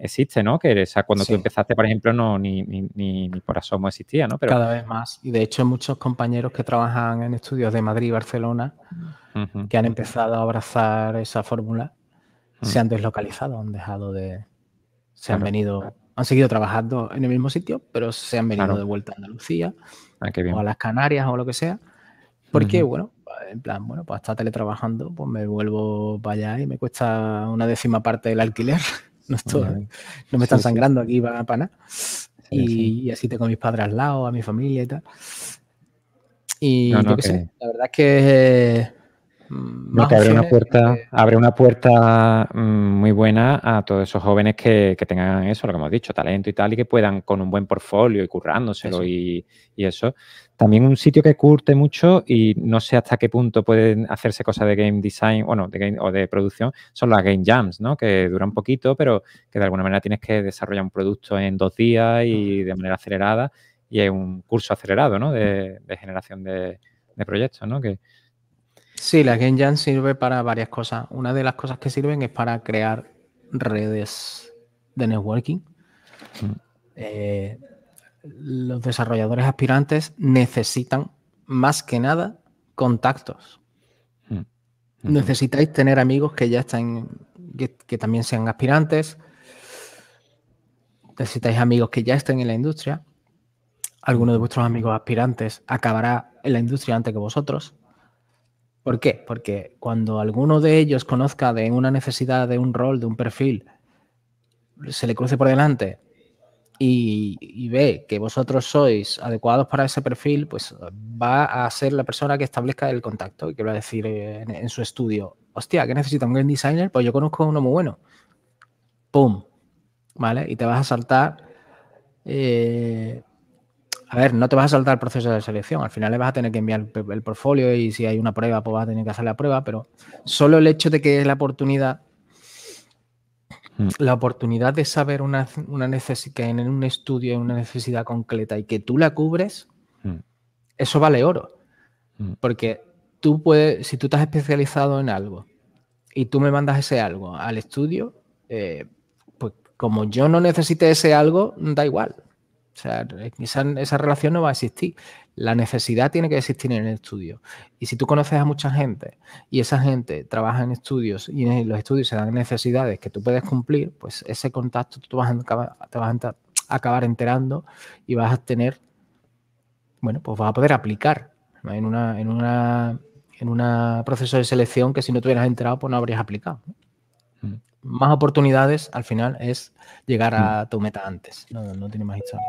Existe, ¿no? Que cuando tú empezaste, por ejemplo, ni por asomo existía, ¿no? Pero cada vez más. Y de hecho, muchos compañeros que trabajan en estudios de Madrid y Barcelona, que han empezado a abrazar esa fórmula, se han deslocalizado, han dejado de... han venido, han seguido trabajando en el mismo sitio, pero se han venido de vuelta a Andalucía o a las Canarias o lo que sea. Porque, bueno, en plan, bueno, pues está teletrabajando, pues me vuelvo para allá y me cuesta una 10ª parte del alquiler. No me están sangrando aquí para nada. Y así tengo a mis padres al lado, a mi familia y tal. Y yo qué sé, la verdad es que abre una puerta muy buena a todos esos jóvenes que tengan eso, lo que hemos dicho, talento y tal, y que puedan con un buen portfolio y currándoselo y eso, También un sitio que curte mucho y no sé hasta qué punto pueden hacerse cosas de game design, bueno, o de producción, son las game jams, ¿no? Que duran poquito, pero que de alguna manera tienes que desarrollar un producto en 2 días y de manera acelerada, y es un curso acelerado, ¿no? De generación de proyectos, ¿no? Sí, la Game Jam sirve para varias cosas. Una de las cosas que sirven es para crear redes de networking. Los desarrolladores aspirantes necesitan más que nada contactos. Necesitáis tener amigos que ya están, que también sean aspirantes. Necesitáis amigos que ya estén en la industria. Alguno de vuestros amigos aspirantes acabará en la industria antes que vosotros. ¿Por qué? Porque cuando alguno de ellos conozca de una necesidad, de un rol, de un perfil, se le cruce por delante y ve que vosotros sois adecuados para ese perfil, pues va a ser la persona que establezca el contacto y que va a decir en su estudio, hostia, ¿qué necesita un game designer? Pues yo conozco uno muy bueno. ¡Pum! ¿Vale? Y te vas a saltar... a ver, no te vas a saltar el proceso de selección. Al final le vas a tener que enviar el portfolio y si hay una prueba, pues vas a tener que hacer la prueba, pero solo el hecho de que es la oportunidad de saber una necesidad, que en un estudio hay una necesidad concreta y que tú la cubres, eso vale oro. Porque tú puedes, si tú estás especializado en algo y tú me mandas ese algo al estudio, pues como yo no necesite ese algo, da igual. O sea, esa relación no va a existir. La necesidad tiene que existir en el estudio. Y si tú conoces a mucha gente y esa gente trabaja en estudios y en los estudios se dan necesidades que tú puedes cumplir, pues ese contacto tú te vas a acabar enterando y vas a tener, bueno, pues vas a poder aplicar en un proceso de selección que si no te hubieras enterado, pues no habrías aplicado. Más oportunidades, al final, es llegar a tu meta antes. No tiene más historia.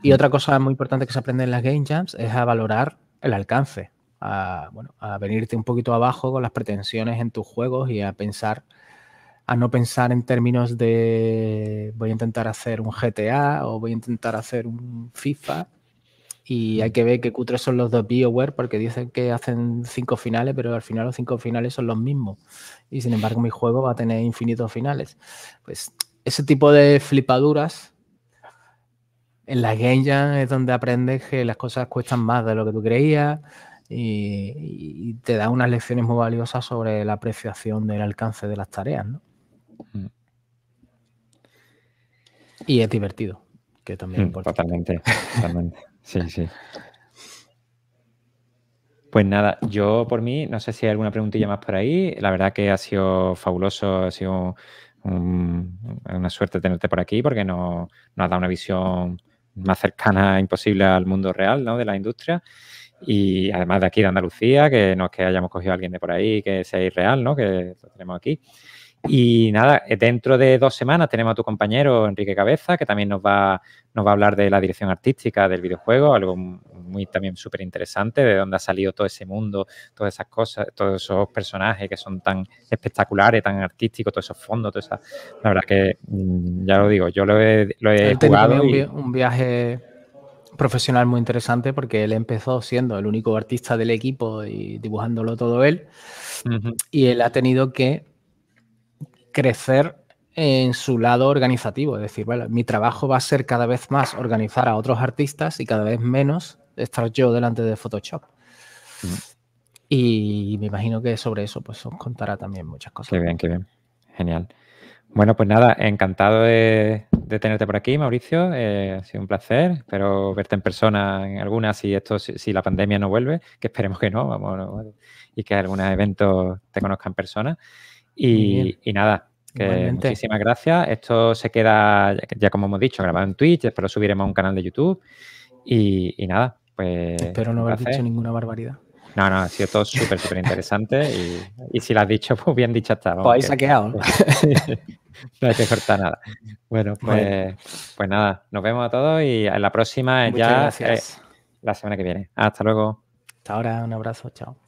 Y otra cosa muy importante que se aprende en las Game Jams es a valorar el alcance. A venirte un poquito abajo con las pretensiones en tus juegos y a no pensar en términos de voy a intentar hacer un GTA o voy a intentar hacer un FIFA. Y hay que ver qué cutres son los dos BioWare porque dicen que hacen 5 finales, pero al final los 5 finales son los mismos. Y sin embargo mi juego va a tener infinitos finales. Pues ese tipo de flipaduras en la Game Jam es donde aprendes que las cosas cuestan más de lo que tú creías y te da unas lecciones muy valiosas sobre la apreciación del alcance de las tareas, ¿no? Y es divertido, que también es importante. Totalmente. Sí. Pues nada, yo por mí, no sé si hay alguna preguntilla más por ahí. La verdad que ha sido fabuloso, ha sido una suerte tenerte por aquí porque nos has dado una visión más cercana imposible al mundo real, ¿no? De la industria. Y además de aquí de Andalucía, que no es que hayamos cogido a alguien de por ahí que sea irreal, ¿no? Que lo tenemos aquí. Y nada, dentro de 2 semanas tenemos a tu compañero Enrique Cabeza, que también nos va a hablar de la dirección artística del videojuego, algo muy también súper interesante, de dónde ha salido todo ese mundo, todas esas cosas, todos esos personajes que son tan espectaculares, tan artísticos, todos esos fondos, la verdad que, ya lo digo, yo lo he jugado. También un viaje profesional muy interesante porque él empezó siendo el único artista del equipo y dibujándolo todo él. Y él ha tenido que crecer en su lado organizativo, es decir, bueno, mi trabajo va a ser cada vez más organizar a otros artistas y cada vez menos estar yo delante de Photoshop. Y me imagino que sobre eso pues os contará también muchas cosas. Qué bien. Genial. Bueno, pues nada, encantado de tenerte por aquí, Mauricio. Ha sido un placer. Espero verte en persona en algunas si la pandemia no vuelve, que esperemos que no, y que algunos eventos te conozcan en persona. Y nada, que muchísimas gracias. Esto se queda, ya como hemos dicho, grabado en Twitch, después lo subiremos a un canal de YouTube. Y nada, pues... Espero no haber dicho ninguna barbaridad. No, ha sido todo súper interesante y si lo has dicho, pues bien dicho está. Pues ahí saqueado, ¿no? No hay que cortar nada. Bueno, pues nada, nos vemos a todos y en la próxima Muchas gracias. La semana que viene. Hasta luego. Hasta ahora, un abrazo, chao.